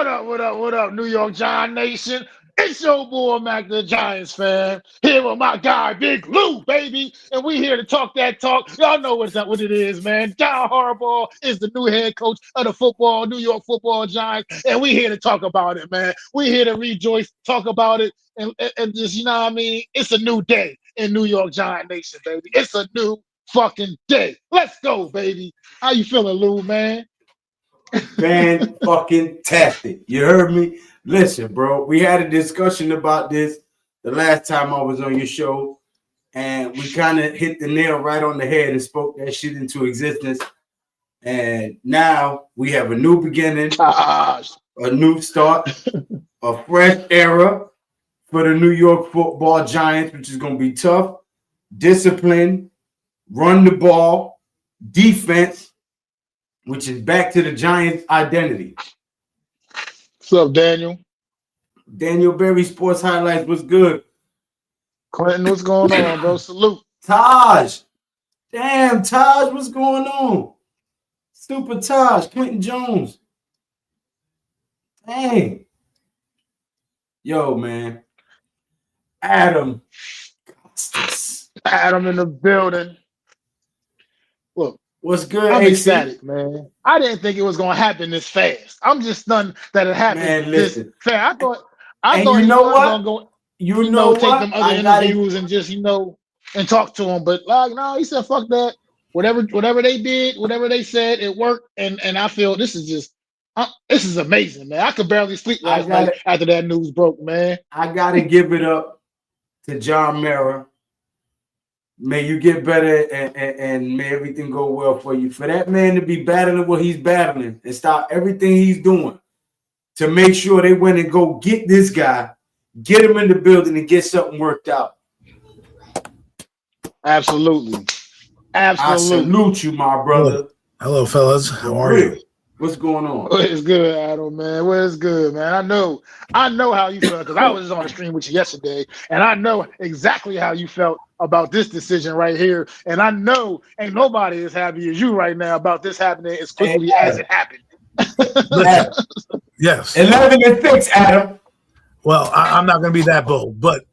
What up, New York Giant Nation? It's your boy Mac the Giants fan. Here with my guy, Big Lou, baby. And we here to talk that talk. Y'all know what it is, man. John Harbaugh is the new head coach of the New York football Giants. And we here to talk about it, man. We here to rejoice, talk about it, and just, you know what I mean? It's a new day in New York Giant Nation, baby. It's a new fucking day. Let's go, baby. How you feeling, Lou, man? Fan-fucking-tastic. You heard me? Listen, bro, we had a discussion about this the last time I was on your show, and we kind of hit the nail right on the head and spoke that shit into existence. And now we have a new beginning, a new start, a fresh era for the New York football Giants, which is going to be tough, discipline, run the ball, defense, which is back to the Giants' identity. What's up, Daniel? Daniel Berry Sports Highlights, what's good? Clinton, what's going on, bro? Salute. Taj. Damn, Taj, what's going on? Super Taj, Clinton Jones. Dang. Yo, man. Adam. Adam in the building. Look. What's good, I'm AC? ecstatic, man. I didn't think it was gonna happen this fast. I'm just stunned that it happened this fast. I thought you know what? Gonna go, you know take what? them other interviews and just and talk to him. But like, no, he said, "Fuck that." Whatever they did, whatever they said, it worked. And I feel this is amazing, man. I could barely sleep last night after that news broke, man. I gotta give it up to John Mara. May you get better and may everything go well for you. For that man to be battling what he's battling and stop everything he's doing to make sure they went and go get this guy, get him in the building and get something worked out. Absolutely. I salute you, my brother. Hello, fellas. How are you? What's going on? What's good, Adam, man? What's good, man? I know how you felt because I was on the stream with you yesterday, and I know exactly how you felt about this decision right here. And I know ain't nobody as happy as you right now about this happening as quickly as it happened. Yes. 11-6, Adam. Well, I'm not going to be that bold, but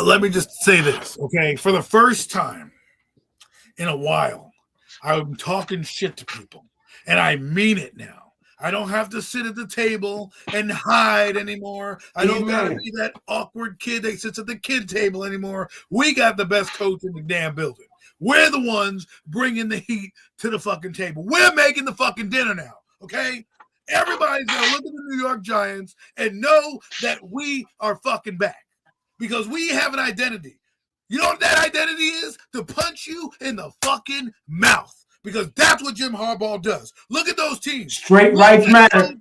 let me just say this, okay? For the first time in a while, I'm talking shit to people. And I mean it now. I don't have to sit at the table and hide anymore. I don't got to be that awkward kid that sits at the kid table anymore. We got the best coach in the damn building. We're the ones bringing the heat to the fucking table. We're making the fucking dinner now, okay? Everybody's going to look at the New York Giants and know that we are fucking back because we have an identity. You know what that identity is? To punch you in the fucking mouth. Because that's what Jim Harbaugh does. Look at those teams. Straight rights matter.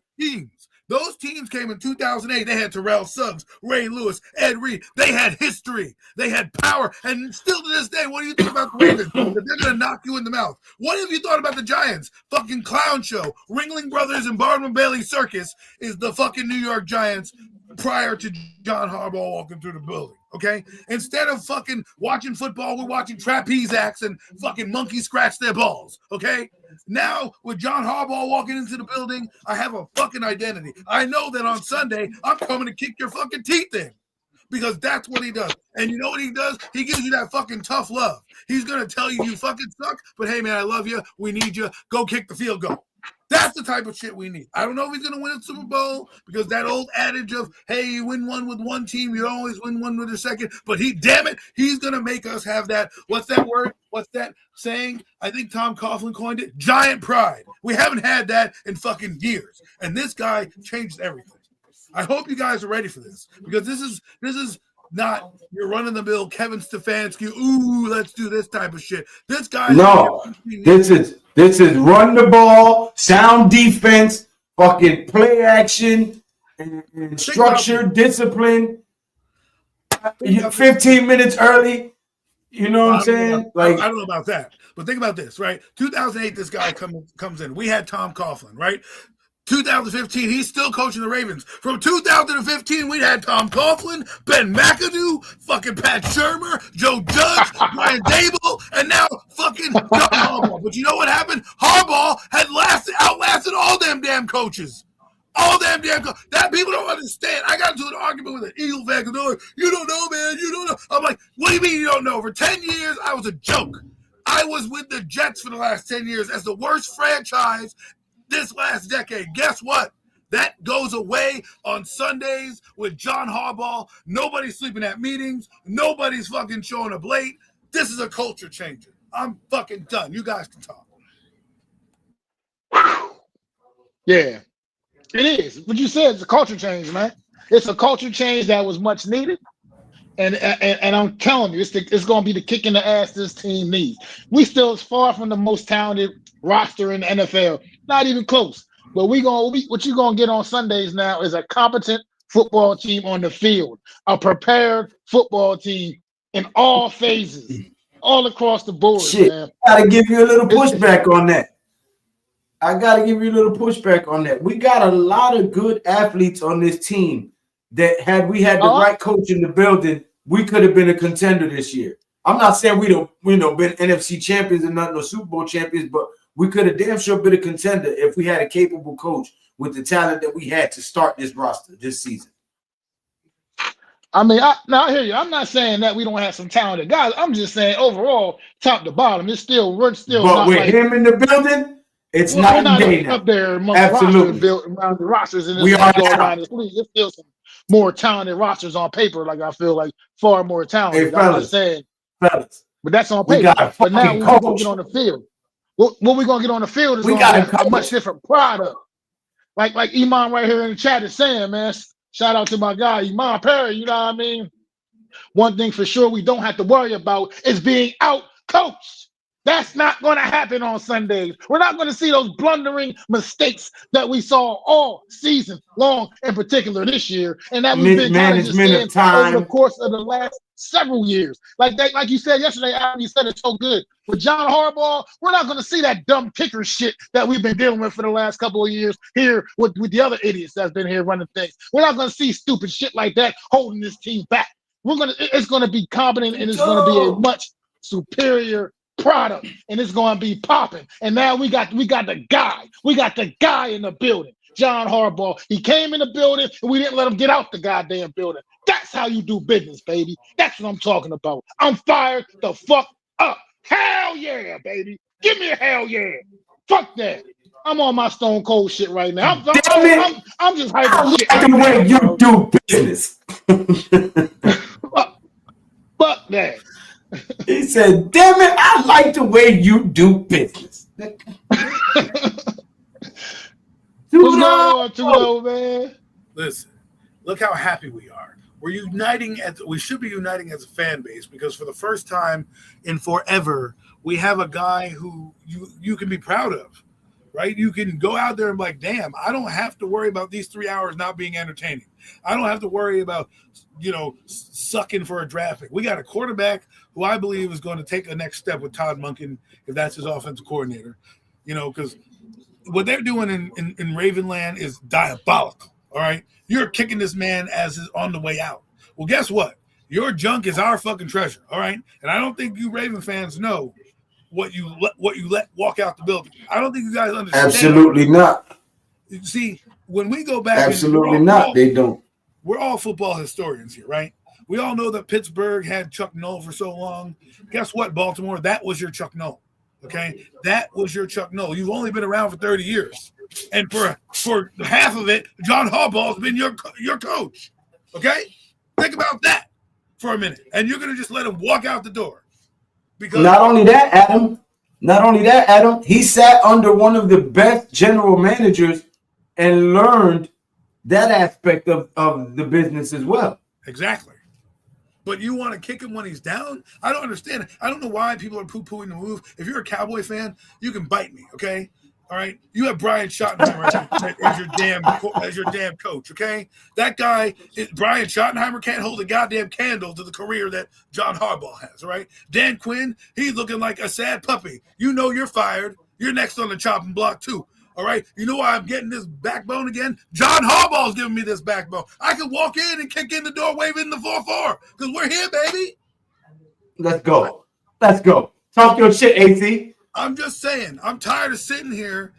Those teams came in 2008. They had Terrell Suggs, Ray Lewis, Ed Reed. They had history. They had power. And still to this day, what do you think about the Ravens? They're going to knock you in the mouth. What have you thought about the Giants? Fucking clown show. Ringling Brothers and Barnum Bailey Circus is the fucking New York Giants prior to John Harbaugh walking through the building. Okay, instead of fucking watching football, we're watching trapeze acts and fucking monkeys scratch their balls. Okay, now with John Harbaugh walking into the building, I have a fucking identity. I know that on Sunday I'm coming to kick your fucking teeth in because that's what he does. And you know what he does? He gives you that fucking tough love. He's gonna tell you fucking suck, but hey man, I love you. We need you. Go kick the field goal. That's the type of shit we need. I don't know if he's going to win a Super Bowl because that old adage of, hey, you win one with one team, you always win one with a second. But he's going to make us have that. What's that word? What's that saying? I think Tom Coughlin coined it. Giant pride. We haven't had that in fucking years. And this guy changed everything. I hope you guys are ready for this because this is not your run-of-the-mill Kevin Stefanski, ooh, let's do this type of shit. This guy. No, this is run the ball, sound defense, fucking play action, and structure, discipline. 15 minutes early. You know what I'm saying? I don't know about that. But think about this, right? 2008, this guy comes in. We had Tom Coughlin, right? 2015, he's still coaching the Ravens. From 2015, we had Tom Coughlin, Ben McAdoo, fucking Pat Shurmur, Joe Judge, Brian Dable, and now fucking John Harbaugh. But you know what happened? Harbaugh had outlasted all them damn coaches. All damn that people don't understand. I got into an argument with an Eagle fan because you don't know, man. You don't know. I'm like, what do you mean you don't know? For 10 years, I was a joke. I was with the Jets for the last 10 years as the worst franchise this last decade. Guess what? That goes away on Sundays with John Harbaugh. Nobody's sleeping at meetings. Nobody's fucking showing up late. This is a culture changer. I'm fucking done. You guys can talk. Yeah. It is. What you said, it's a culture change, man. It's a culture change that was much needed. And I'm telling you, it's going to be the kick in the ass this team needs. We still is far from the most talented roster in the NFL. Not even close. But what you're going to get on Sundays now is a competent football team on the field, a prepared football team in all phases, all across the board, man. I got to give you a little pushback on that. We got a lot of good athletes on this team that had we had the right coach in the building, we could have been a contender this year. I'm not saying we don't, been NFC champions and not no Super Bowl champions, but we could have damn sure been a contender if we had a capable coach with the talent that we had to start this roster this season. I mean, I hear you. I'm not saying that we don't have some talented guys. I'm just saying overall, top to bottom, we're still But not with like him in the building, it's we're not not day up now. there among Absolutely. around the rosters in this We are go now. around this league. There's still some more talented rosters on paper. Like I feel like far more talented. Hey, I'm not saying, fellas, but that's on we paper. got a But now fucking when we're gonna coach. get on the field, what we're gonna get on the field is We gonna got be a a much coach. different product. Like Iman right here in the chat is saying, man. Shout out to my guy Iman Perry. You know what I mean? One thing for sure we don't have to worry about is being out coached. That's not going to happen on Sundays. We're not going to see those blundering mistakes that we saw all season long, in particular this year, and that we've been kind of just seeing over the course of the last several years. Like you said yesterday, Adam, you said it so good. With John Harbaugh, we're not going to see that dumb kicker shit that we've been dealing with for the last couple of years here with the other idiots that's been here running things. We're not going to see stupid shit like that holding this team back. It's gonna be competent, and it's gonna be a much superior product, and it's gonna be popping. And now we got the guy in the building, John Harbaugh. He came in the building, and we didn't let him get out the goddamn building. That's how you do business, baby. That's what I'm talking about. I'm fired the fuck up. Hell yeah, baby. Give me a hell yeah. Fuck that. I'm on my stone cold shit right now. I'm just hyping shit. The way you do business. Fuck that. He said, damn it, I like the way you do business. What's going on, Tulo, man? Listen, look how happy we are. We should be uniting as a fan base, because for the first time in forever, we have a guy who you can be proud of, right? You can go out there and be like, damn, I don't have to worry about these 3 hours not being entertaining. I don't have to worry about, sucking for a draft pick. We got a quarterback who I believe is going to take a next step with Todd Monken, if that's his offensive coordinator, because what they're doing in Ravenland is diabolical. All right. You're kicking this man as is on the way out. Well, guess what? Your junk is our fucking treasure. All right. And I don't think you Raven fans know what you let walk out the building. I don't think you guys understand. Absolutely not. You see, when we go back, absolutely not. They don't. We're all football historians here, right? We all know that Pittsburgh had Chuck Noll for so long. Guess what, Baltimore? That was your Chuck Noll. Okay, that was your Chuck Noll. You've only been around for 30 years, and for half of it, John Harbaugh has been your coach. Okay, think about that for a minute, and you're gonna just let him walk out the door. Because not only that, Adam, he sat under one of the best general managers and learned that aspect of the business as well. Exactly. But you want to kick him when he's down? I don't understand. I don't know why people are poo-pooing the move. If you're a Cowboy fan, you can bite me, okay? All right? You have Brian Schottenheimer as your damn coach, okay? That guy, Brian Schottenheimer, can't hold a goddamn candle to the career that John Harbaugh has, all right? Dan Quinn, he's looking like a sad puppy. You know you're fired. You're next on the chopping block, too. All right, you know why I'm getting this backbone again? John Harbaugh's giving me this backbone. I can walk in and kick in the door waving the 4-4 because we're here, baby. Let's go. Talk your shit, AC. I'm just saying, I'm tired of sitting here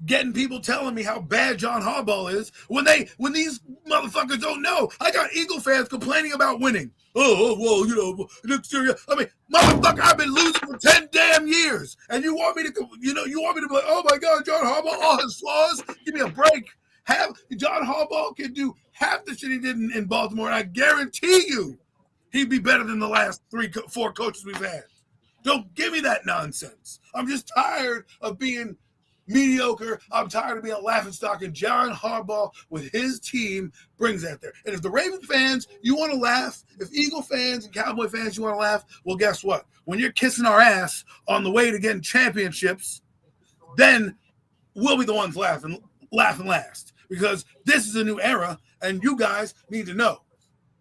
getting people telling me how bad John Harbaugh is when these motherfuckers don't know. I got Eagle fans complaining about winning. Well, next year. I mean, motherfucker, I've been losing for 10 damn years, and you want me to be like, oh my God, John Harbaugh, all his flaws. Give me a break. John Harbaugh can do half the shit he did in Baltimore, and I guarantee you, he'd be better than the last 4 coaches we've had. Don't give me that nonsense. I'm just tired of being mediocre. I'm tired of being a laughingstock, and John Harbaugh with his team brings that there. And if the Raven fans, you want to laugh, if Eagle fans and Cowboy fans, you want to laugh, well, guess what? When you're kissing our ass on the way to getting championships, then we'll be the ones laughing last, because this is a new era, and you guys need to know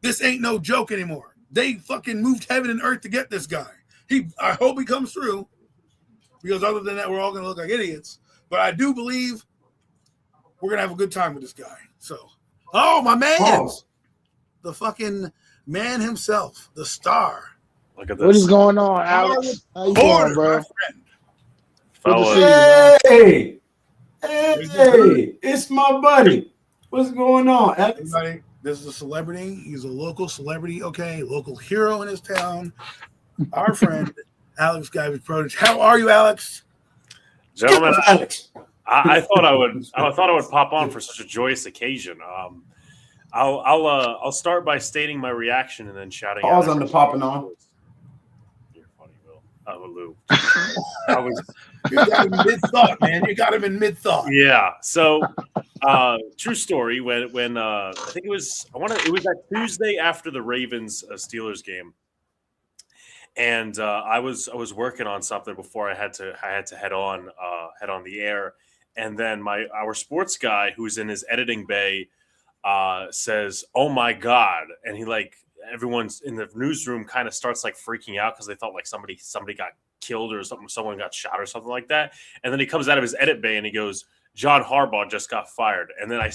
this ain't no joke anymore. They fucking moved heaven and earth to get this guy. I hope he comes through, because other than that, we're all going to look like idiots. But I do believe we're going to have a good time with this guy. So, my man, the fucking man himself, the star. Look at this. What is going on, Alex? How you doing, bro? Hey, it's my buddy. What's going on, Alex? Everybody, this is a celebrity. He's a local celebrity, okay? Local hero in his town. Our friend, Alex Guy's protege. How are you, Alex? Gentlemen, Alex. I thought I would pop on for such a joyous occasion. I'll start by stating my reaction and then shouting. Pause on the popping on. You're funny, Will. Lou. You got him mid-thought, man. You got him in mid-thought. Yeah. So, true story. When I think it was that Tuesday after the Ravens Steelers game. And I was working on something before I had to head on the air, and then our sports guy who's in his editing bay says, "Oh my God!" And he everyone's in the newsroom kind of starts freaking out because they thought somebody got killed or something, someone got shot or something like that. And then he comes out of his edit bay and he goes, "John Harbaugh just got fired." And then I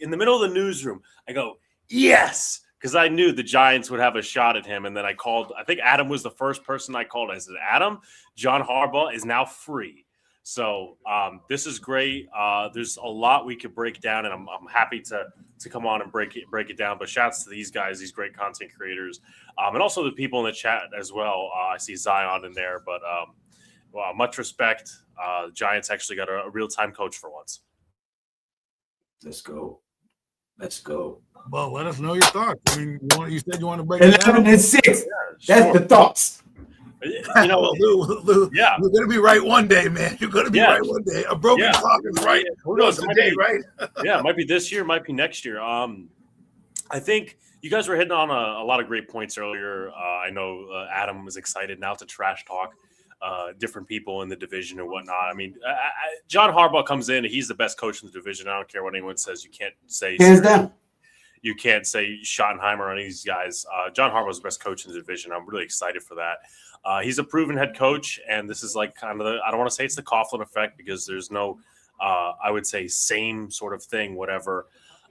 in the middle of the newsroom I go, "Yes." Because I knew the Giants would have a shot at him. And then I called, I think Adam was the first person I called. I said, "Adam, John Harbaugh is now free." So this is great. There's a lot we could break down, and I'm happy to come on and break it down. But shouts to these guys, these great content creators, and also the people in the chat as well. I see Zion in there, but much respect. The Giants actually got a real-time coach for once. Let's go. Well, let us know your thoughts. I mean, you said you want to break it down. 11-6. Yeah, That's the thoughts. Lou, yeah, you're gonna be right one day, man. You're gonna be right one day. A broken clock is right. Who knows? Today, right? Yeah, it might be this year, might be next year. I think you guys were hitting on a lot of great points earlier. I know Adam was excited now to trash talk different people in the division and whatnot. I mean, John Harbaugh comes in, he's the best coach in the division. I don't care what anyone says. You can't say hands down. You can't say Schottenheimer or any of these guys. John Harbaugh is the best coach in the division. I'm really excited for that. He's a proven head coach, and this is kind of I don't want to say it's the Coughlin effect because there's no, I would say, same sort of thing, whatever.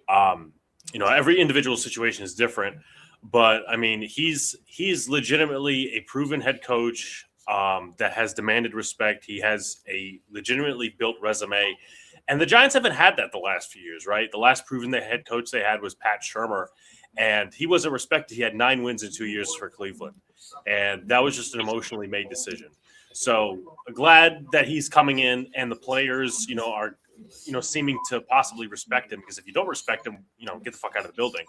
Every individual situation is different. But, I mean, he's legitimately a proven head coach that has demanded respect. He has a legitimately built resume. And the Giants haven't had that the last few years, right? The last proven head coach they had was Pat Shurmur, and he wasn't respected. He had 9 wins in 2 years for Cleveland, and that was just an emotionally made decision. So glad that he's coming in, and the players, are, seeming to possibly respect him, because if you don't respect him, get the fuck out of the building.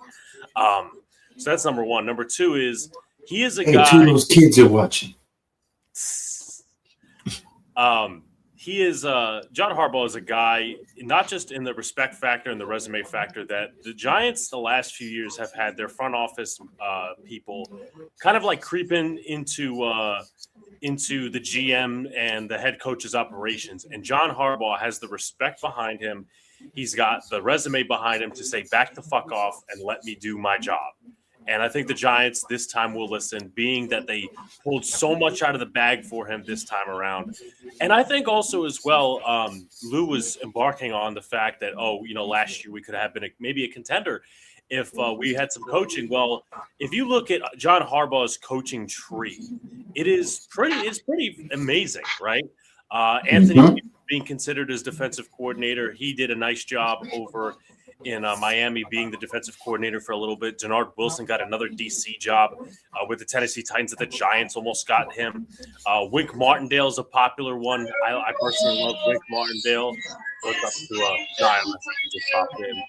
So that's number one. Number two is he is a guy. Two of those kids are watching. He is John Harbaugh is a guy, not just in the respect factor and the resume factor, that the Giants the last few years have had their front office people kind of creeping into the GM and the head coach's operations. And John Harbaugh has the respect behind him. He's got the resume behind him to say, back the fuck off and let me do my job. And I think the Giants this time will listen, being that they pulled so much out of the bag for him this time around. And I think also as well, Lou was embarking on the fact that, last year we could have been maybe a contender if we had some coaching. Well, if you look at John Harbaugh's coaching tree, it's pretty amazing, right? Anthony being considered as defensive coordinator. He did a nice job over in Miami being the defensive coordinator for a little bit. Denard Wilson got another DC job with the Tennessee Titans. The Giants almost got him. Wink Martindale is a popular one. I personally love Wink Martindale. What's up to Zion? He just popped in.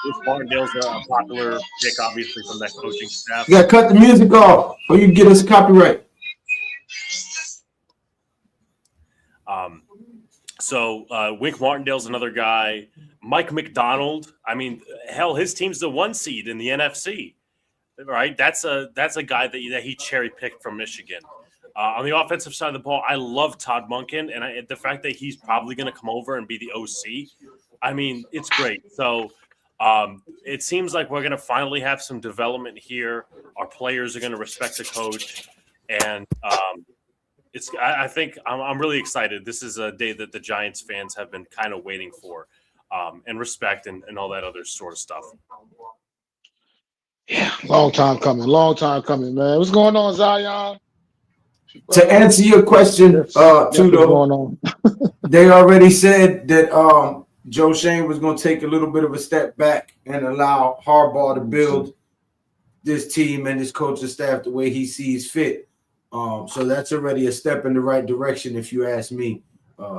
Wink Martindale's a popular pick, obviously, from that coaching staff. You got to cut the music off or you can get us copyright. So Wink Martindale's another guy. Mike McDonald. I mean, hell, his team's the 1 seed in the NFC, right? That's a guy that he cherry picked from Michigan. On the offensive side of the ball, I love Todd Monken, and the fact that he's probably going to come over and be the OC. I mean, it's great. So it seems like we're going to finally have some development here. Our players are going to respect the coach, and I think I'm really excited. This is a day that the Giants fans have been kind of waiting for, and respect and all that other sort of stuff. Yeah, long time coming, man. What's going on, Zion? To answer your question, Tudo, they already said that Joe Shane was going to take a little bit of a step back and allow Harbaugh to build this team and his coaching staff the way he sees fit. So that's already a step in the right direction, if you ask me.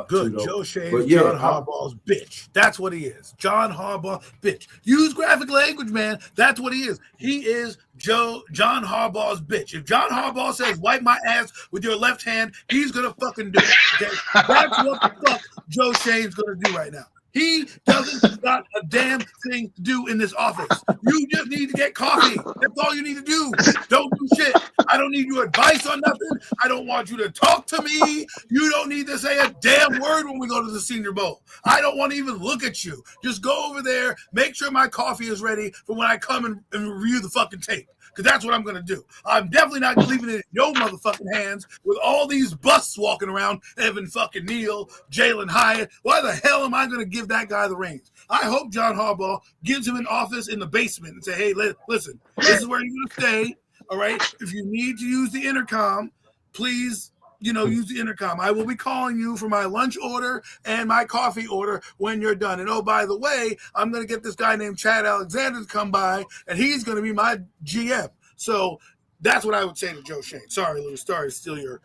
Good. Tudo. Joe Shane's John Harbaugh's bitch. That's what he is. John Harbaugh, bitch. Use graphic language, man. That's what he is. He is John Harbaugh's bitch. If John Harbaugh says, wipe my ass with your left hand, he's going to fucking do it. Okay? That's what the fuck Joe Shane's going to do right now. He doesn't got a damn thing to do in this office. You just need to get coffee. That's all you need to do. Don't do shit. I don't need your advice on nothing. I don't want you to talk to me. You don't need to say a damn word when we go to the Senior Bowl. I don't want to even look at you. Just go over there, make sure my coffee is ready for when I come and review the fucking tape. Because that's what I'm going to do. I'm definitely not leaving it in your motherfucking hands with all these busts walking around, Evan fucking Neal, Jalen Hyatt. Why the hell am I going to give that guy the reins? I hope John Harbaugh gives him an office in the basement and say, hey, listen, this is where you're going to stay, all right? If you need to use the intercom, please, use the intercom. I will be calling you for my lunch order and my coffee order when you're done. And, oh, by the way, I'm going to get this guy named Chad Alexander to come by, and he's going to be my GM. So that's what I would say to Joe Shane. Sorry, Lou, sorry to steal your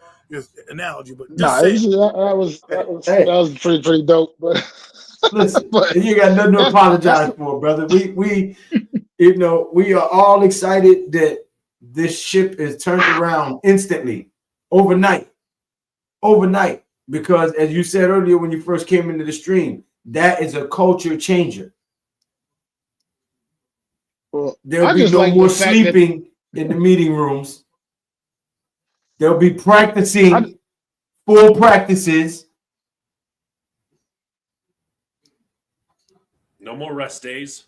analogy, but that was pretty dope. But listen, you got nothing to apologize for, brother. We we are all excited that this ship is turned around instantly, overnight, because as you said earlier when you first came into the stream, that is a culture changer. Well, there'll be no more sleeping in the meeting rooms. They'll be practicing full practices. No more rest days.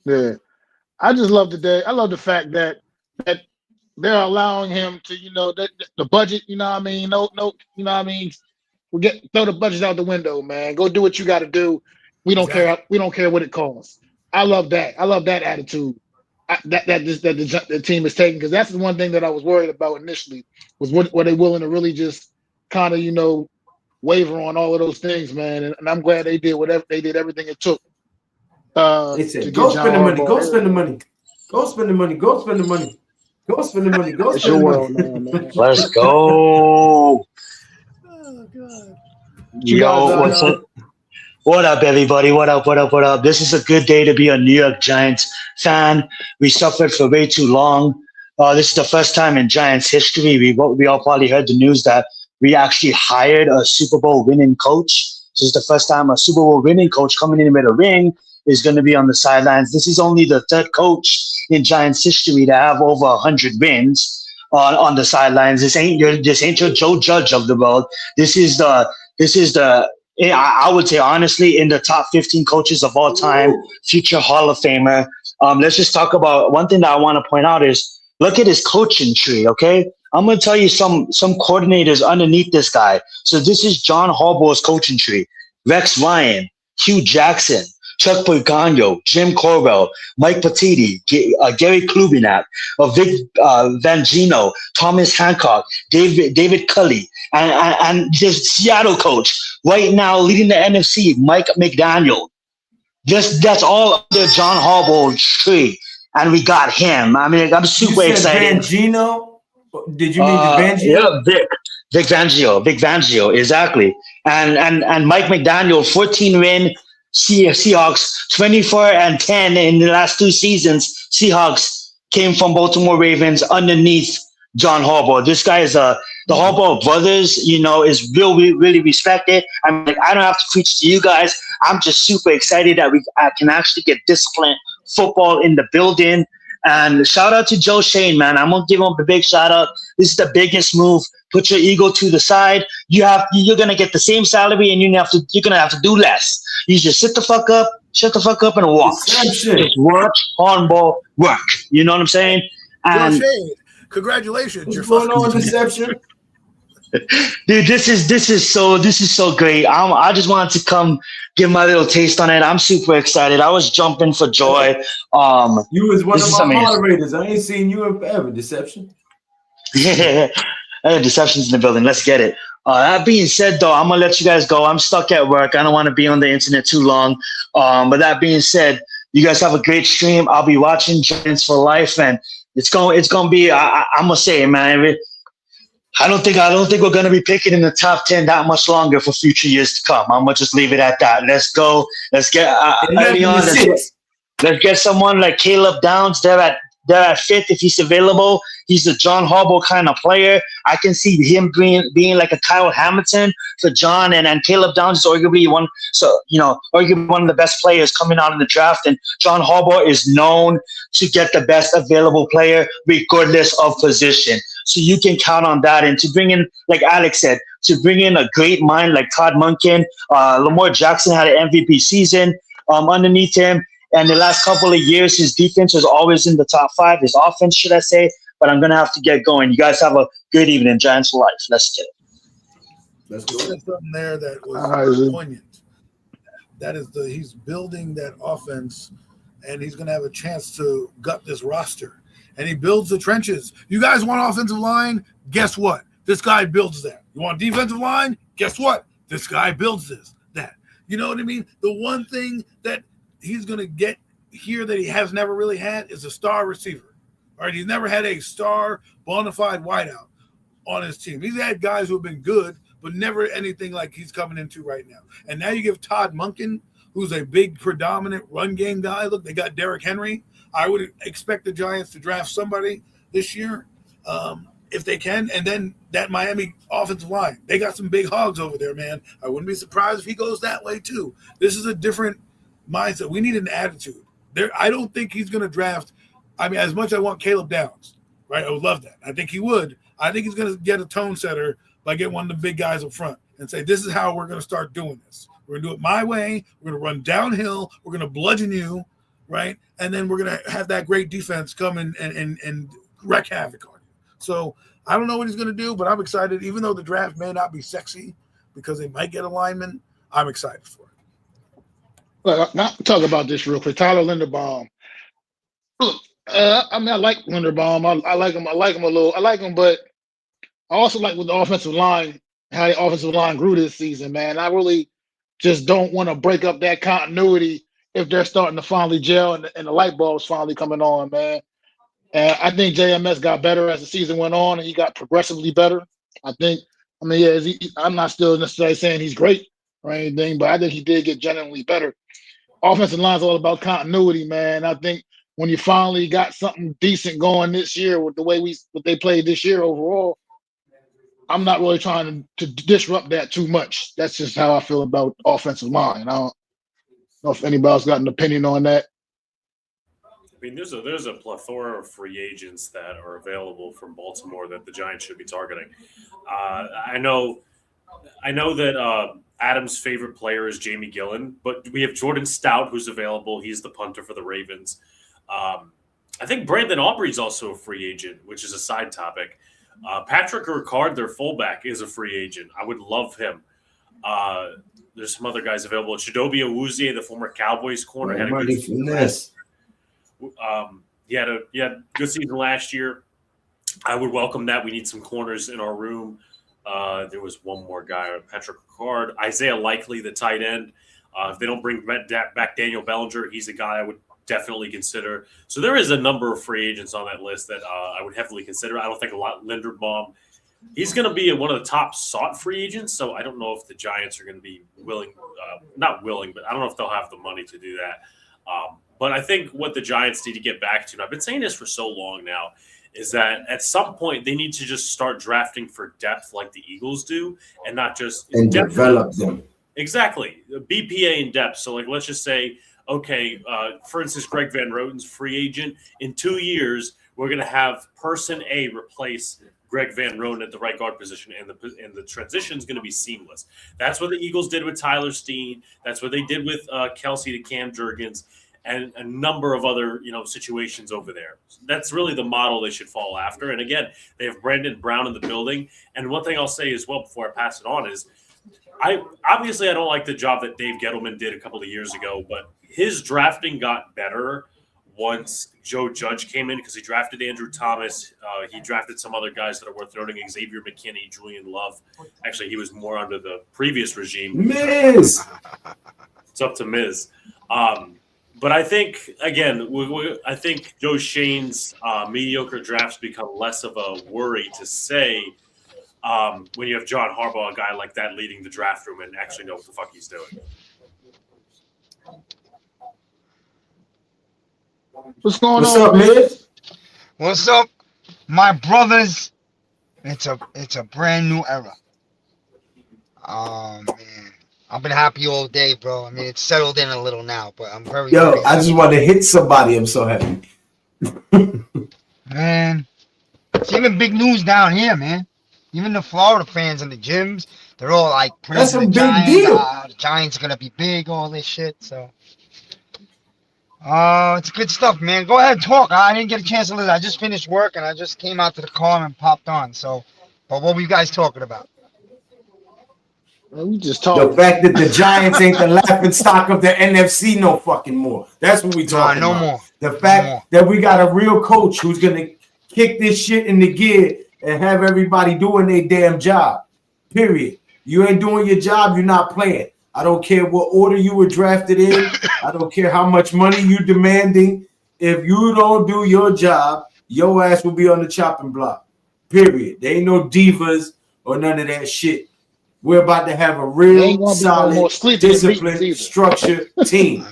Yeah. I just love the day. I love the fact that they're allowing him to, the budget, you know what I mean? No, you know what I mean? Throw the budget out the window, man. Go do what you got to do. We don't care. We don't care what it costs. I love that. I love that attitude that the team is taking, because that's the one thing that I was worried about initially was were they willing to really just kind of, waver on all of those things, man. And I'm glad they did whatever they did, everything it took. They said, go spend the money, go spend the money, go spend the money, go spend the money. Go spend the money. Go spend the money. Man. Let's go. Oh, God. Yo, what's up? What up, everybody? What up? This is a good day to be a New York Giants fan. We suffered for way too long. This is the first time in Giants history. We all probably heard the news that we actually hired a Super Bowl winning coach. This is the first time a Super Bowl winning coach coming in with a ring is going to be on the sidelines. This is only the third coach in Giants history to have over 100 wins on the sidelines. This ain't your Joe Judge of the world. This is the I would say honestly in the top 15 coaches of all time, future Hall of Famer. Let's just talk about one thing that I want to point out is look at his coaching tree. Okay, I'm going to tell you some coordinators underneath this guy. So this is John Harbaugh's coaching tree. Rex Ryan, Hugh Jackson, Chuck Pagano, Jim Corbell, Mike Petiti, Gary Klubinac, Vic Vangino, Thomas Hancock, David Culley, and the Seattle coach right now leading the NFC, Mike McDaniel. That's all under John Harbaugh's tree, and we got him. I mean, I'm You super said excited. Bangino? Did you mean the Bangino? Yeah, Vic Fangio, exactly. And Mike McDaniel, 14 win Seahawks, 24-10 in the last 2 seasons. Seahawks came from Baltimore Ravens underneath John Harbaugh. This guy is the Harbaugh brothers, is really respected. I mean, I don't have to preach to you guys. I'm just super excited that we can actually get disciplined football in the building. And shout out to Joe Shane, man. I'm gonna give him a big shout out. This is the biggest move. Put your ego to the side. You're gonna get the same salary, and you're gonna have to do less. You just shut the fuck up, and watch. Deception. Just watch Harbaugh work. You know what I'm saying? Joe And Shane, congratulations. What's You're going on with fucking Deception? dude, this is so great. I just wanted to come give my little taste on it. I'm super excited. I was jumping for joy. You was one This of is my amazing. moderators. I ain't seen you in forever, Deception. Deception's in the building. Let's get it. That being said, though, I'm gonna let you guys go. I'm stuck at work. I don't want to be on the internet too long. But that being said, you guys have a great stream. I'll be watching Giants for life, and it's gonna be. I'm gonna say it, man. I don't think we're gonna be picking in the top 10 that much longer for future years to come. I'm gonna just leave it at that. Let's go. Let's get early on. Let's get someone like Caleb Downs. They're at fifth if he's available. He's a John Harbaugh kind of player. I can see him being like a Kyle Hamilton for John, and Caleb Downs is arguably one of the best players coming out in the draft. And John Harbaugh is known to get the best available player regardless of position. So you can count on that. And to bring in, like Alex said, to bring in a great mind like Todd Monken, Lamar Jackson had an MVP season underneath him. And the last couple of years, his defense was always in the top 5. His offense, should I say. But I'm going to have to get going. You guys have a good evening. Giants for life. Let's get it. Let's You go. said something there that was poignant. That is he's building that offense, and he's going to have a chance to gut this roster. And he builds the trenches. You guys want offensive line? Guess what? This guy builds that. You want defensive line? Guess what? This guy builds that. You know what I mean? The one thing that he's going to get here that he has never really had is a star receiver. All right, he's never had a star bona fide wideout on his team. He's had guys who have been good, but never anything like he's coming into right now. And now you give Todd Monken, who's a big predominant run game guy. Look, they got Derrick Henry. I would expect the Giants to draft somebody this year if they can. And then that Miami offensive line, they got some big hogs over there, man. I wouldn't be surprised if he goes that way too. This is a different mindset. We need an attitude. I don't think he's going to draft. I mean, as much as I want Caleb Downs, right? I would love that. I think he would. I think he's going to get a tone setter by getting one of the big guys up front and say, this is how we're going to start doing this. We're going to do it my way. We're going to run downhill. We're going to bludgeon you, right? And then we're going to have that great defense come and wreak havoc on you. So I don't know what he's going to do, but I'm excited. Even though the draft may not be sexy because they might get a lineman, I'm excited for it. Look, now talk about this real quick. Tyler Linderbaum. Look, I mean, I like Linderbaum. I like him. I like him a little. I like him, but I also like with the offensive line, how the offensive line grew this season, man. I really just don't want to break up that continuity if they're starting to finally gel and the light bulb's finally coming on, man. And I think JMS got better as the season went on, and he got progressively better. I'm not still necessarily saying he's great or anything, but I think he did get genuinely better. Offensive line's all about continuity, man. I think when you finally got something decent going this year with the way what they played this year overall, I'm not really trying to disrupt that too much. That's just how I feel about offensive line. I don't know if anybody else got an opinion on that. I mean, there's a plethora of free agents that are available from Baltimore that the Giants should be targeting. I know that Adam's favorite player is Jamie Gillen, but we have Jordan Stout who's available. He's the punter for the Ravens. I think Brandon Aubrey's also a free agent, which is a side topic. Patrick Ricard, their fullback, is a free agent. I would love him. there's some other guys available. Chidobe Awuzie, the former Cowboys corner, had a good season. He had a good season last year. I would welcome that. We need some corners in our room. There was one more guy, Patrick Ricard, Isaiah Likely, the tight end. If they don't bring back Daniel Bellinger, he's a guy I would definitely consider. So there is a number of free agents on that list that I would heavily consider. I don't think Linderbaum. He's going to be one of the top sought free agents, so I don't know if the Giants are going to be willing, not willing, but I don't know if they'll have the money to do that. But I think what the Giants need to get back to, and I've been saying this for so long now, is that at some point they need to just start drafting for depth like the Eagles do and not just and develop them. Exactly. BPA in depth. So, like, let's just say, okay, for instance, Greg Van Roten's free agent. In 2 years, we're going to have person A replace Greg Van Roten at the right guard position, and the transition is going to be seamless. That's what the Eagles did with Tyler Steen. That's what they did with Kelsey to Cam Jurgens, and a number of other situations over there. That's really the model they should follow after. And again, they have Brandon Brown in the building. And one thing I'll say as well before I pass it on is, I don't like the job that Dave Gettleman did a couple of years ago, but his drafting got better once Joe Judge came in because he drafted Andrew Thomas. He drafted some other guys that are worth noting, Xavier McKinney, Julian Love. Actually, he was more under the previous regime. Miz! It's up to Miz. But I think, again, I think Joe Shane's mediocre drafts become less of a worry to say when you have John Harbaugh, a guy like that, leading the draft room and actually know what the fuck he's doing. What's going What's on, up, Miz? What's up, my brothers? It's a brand new era. Oh man, I've been happy all day, bro. I mean, it's settled in a little now, but I'm very. Yo, I just want to hit somebody. I'm so happy. Man, it's even big news down here, man. Even the Florida fans in the gyms, they're all like, That's a the big Giants, deal. The Giants are gonna be big, all this shit. So, it's good stuff, man. Go ahead, talk. I didn't get a chance to listen. I just finished work and I just came out to the car and popped on. So, but what were you guys talking about? We just The talking. fact that the Giants ain't the laughing stock of the NFC no fucking more. That's what we talking no about. more. The fact that we got a real coach who's going to kick this shit in the gear and have everybody doing their damn job. Period. You ain't doing your job, you're not playing. I don't care what order you were drafted in. I don't care how much money you demanding. If you don't do your job, your ass will be on the chopping block. Period. There ain't no divas or none of that shit. We're about to have a real solid, disciplined, structured team.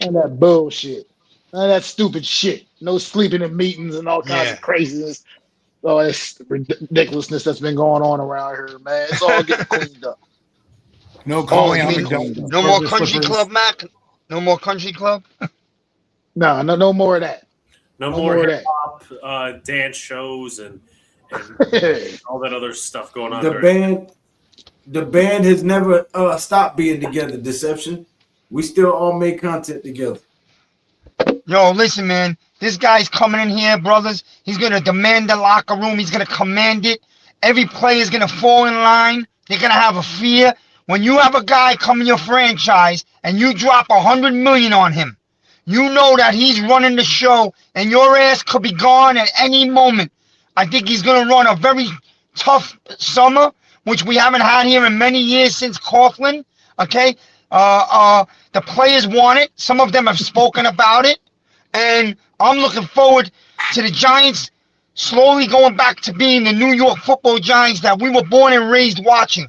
And that bullshit. And that stupid shit. No sleeping in meetings and all kinds of craziness. Oh, it's ridiculousness that's been going on around here, man. It's all getting cleaned up. No No more country club, Mac. No more country club. No more of that. No more hip hop, dance shows, and all that other stuff going on. The band has never stopped being together. Deception. We still all make content together. Yo, listen, man. This guy's coming in here, brothers. He's gonna demand the locker room. He's gonna command it. Every player's gonna fall in line. They're gonna have a fear. When you have a guy come in your franchise and you drop $100 million on him, you know that he's running the show, and your ass could be gone at any moment. I think he's gonna run a very tough summer, which we haven't had here in many years since Coughlin. Okay, the players want it. Some of them have spoken about it, and I'm looking forward to the Giants slowly going back to being the New York Football Giants that we were born and raised watching,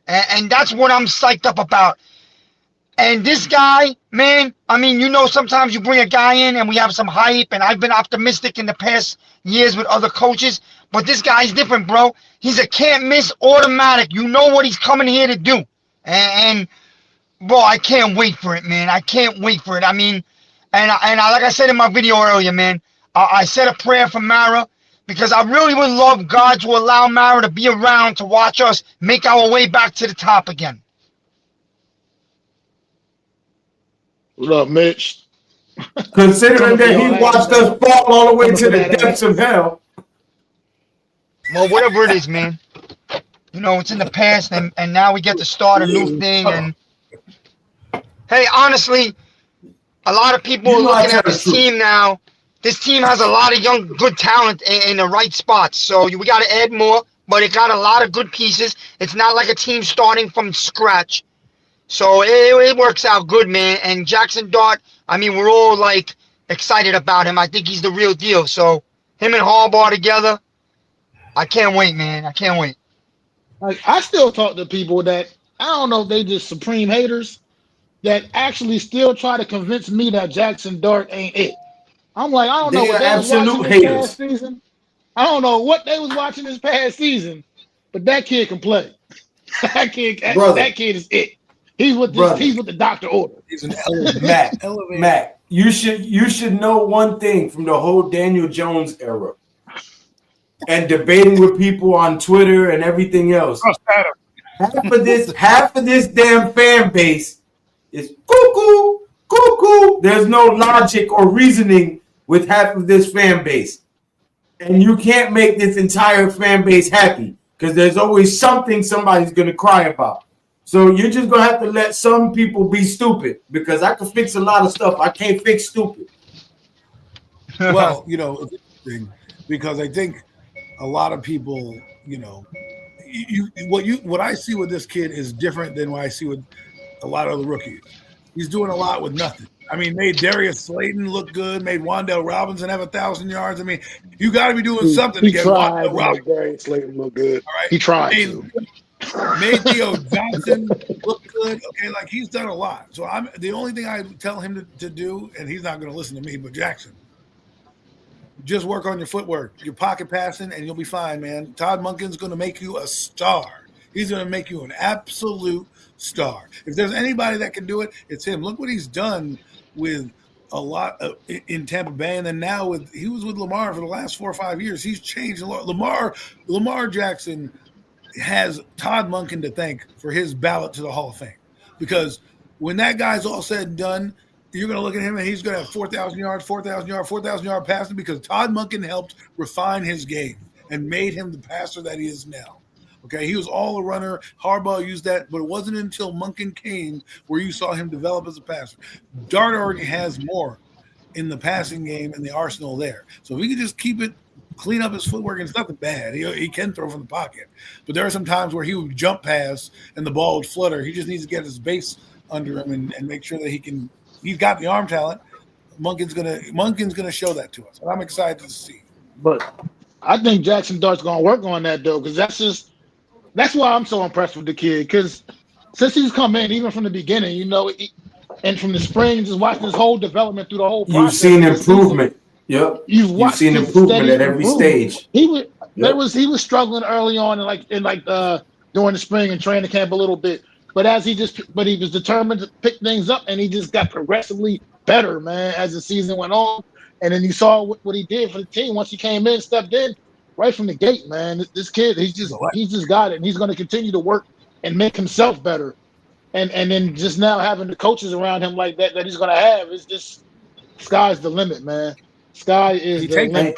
and that's what I'm psyched up about. And this guy, man, I mean, sometimes you bring a guy in and we have some hype, and I've been optimistic in the past years with other coaches, but this guy's different, bro. He's a can't miss automatic. You know what he's coming here to do. And bro, I can't wait for it, man. I can't wait for it. I mean, and I like I said in my video earlier, man, I said a prayer for Mara because I really would love God to allow Mara to be around to watch us make our way back to the top again. What up, Mitch? Considering that he watched us fall all the way to the depths of hell. Well, whatever it is, man. It's in the past, and now we get to start a new thing, and Hey, honestly, a lot of people are looking at this team now. This team has a lot of young, good talent in the right spots. So we got to add more, but it got a lot of good pieces. It's not like a team starting from scratch. So it works out good, man. And Jackson Dart, I mean, we're all like excited about him. I think he's the real deal. So him and Harbaugh together, I can't wait, man. I can't wait. Like I still talk to people that I don't know if they just supreme haters that actually still try to convince me that Jackson Dart ain't it. I'm like, I don't know They what are they was watching absolute this past haters, season. I don't know what they was watching this past season, but that kid can play. brother. That kid is it. He's what this. Brother, He's what the doctor ordered. He's an elevator. Mac, Elevator. Mac, you should know one thing from the whole Daniel Jones era and debating with people on Twitter and everything else. Half of this damn fan base is cuckoo, cuckoo. There's no logic or reasoning with half of this fan base. And you can't make this entire fan base happy because there's always something somebody's going to cry about. So you're just going to have to let some people be stupid because I can fix a lot of stuff. I can't fix stupid. Well, it's interesting because I think a lot of people, what I see with this kid is different than what I see with a lot of the rookies. He's doing a lot with nothing. I mean, made Darius Slayton look good, made Wan'Dale Robinson have 1,000 yards. I mean, you got to be doing something to get Wan'Dale Robinson. Darius Slayton look good. All right? He tried to. Made Theo Johnson look good. Okay, like he's done a lot. So the only thing I tell him to do, and he's not going to listen to me, but Jackson, just work on your footwork, your pocket passing, and you'll be fine, man. Todd Monken's going to make you a star. He's going to make you an absolute star. If there's anybody that can do it, it's him. Look what he's done with a lot in Tampa Bay, and then now he was with Lamar for the last 4 or 5 years. He's changed a lot. Lamar Jackson has Todd Monken to thank for his ballot to the Hall of Fame, because when that guy's all said and done, you're going to look at him and he's going to have 4,000 yard passing because Todd Monken helped refine his game and made him the passer that he is now. Okay, he was all a runner. Harbaugh used that, but it wasn't until Monken came where you saw him develop as a passer. Dart already has more in the passing game and the arsenal there. So if he could just clean up his footwork, and it's nothing bad. He can throw from the pocket. But there are some times where he would jump pass and the ball would flutter. He just needs to get his base under him and make sure that he's got the arm talent. Monken's gonna show that to us. And I'm excited to see. But I think Jackson Dart's gonna work on that though, because that's why I'm so impressed with the kid. Because since he's come in, even from the beginning, and from the spring, just watching his whole development through the whole process. You've seen improvement. Yep. You've seen improvement at every stage. He was struggling early on during the spring and training camp a little bit. But he was determined to pick things up, and he just got progressively better, man, as the season went on. And then you saw what he did for the team once he came in, stepped in right from the gate, man. This kid, he's just got it, and he's going to continue to work and make himself better. And then just now having the coaches around him like that he's going to have, is just sky's the limit, man. Sky is the limit.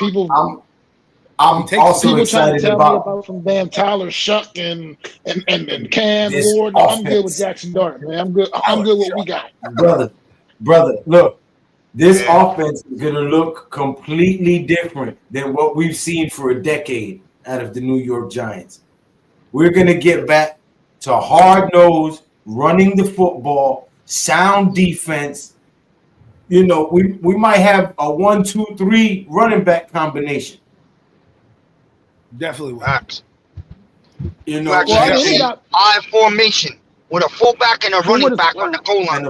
I'm also excited trying to tell about me about some damn Tyler Shuck and Cam Ward. Offense. I'm good with Jackson Dart, man. I'm good with what we got. Brother, look, this offense is going to look completely different than what we've seen for a decade out of the New York Giants. We're going to get back to hard-nosed, running the football, sound defense. We might have a 1-2-3 running back combination. Definitely will. Facts. Well, I formation with a fullback and a running back on the goal line.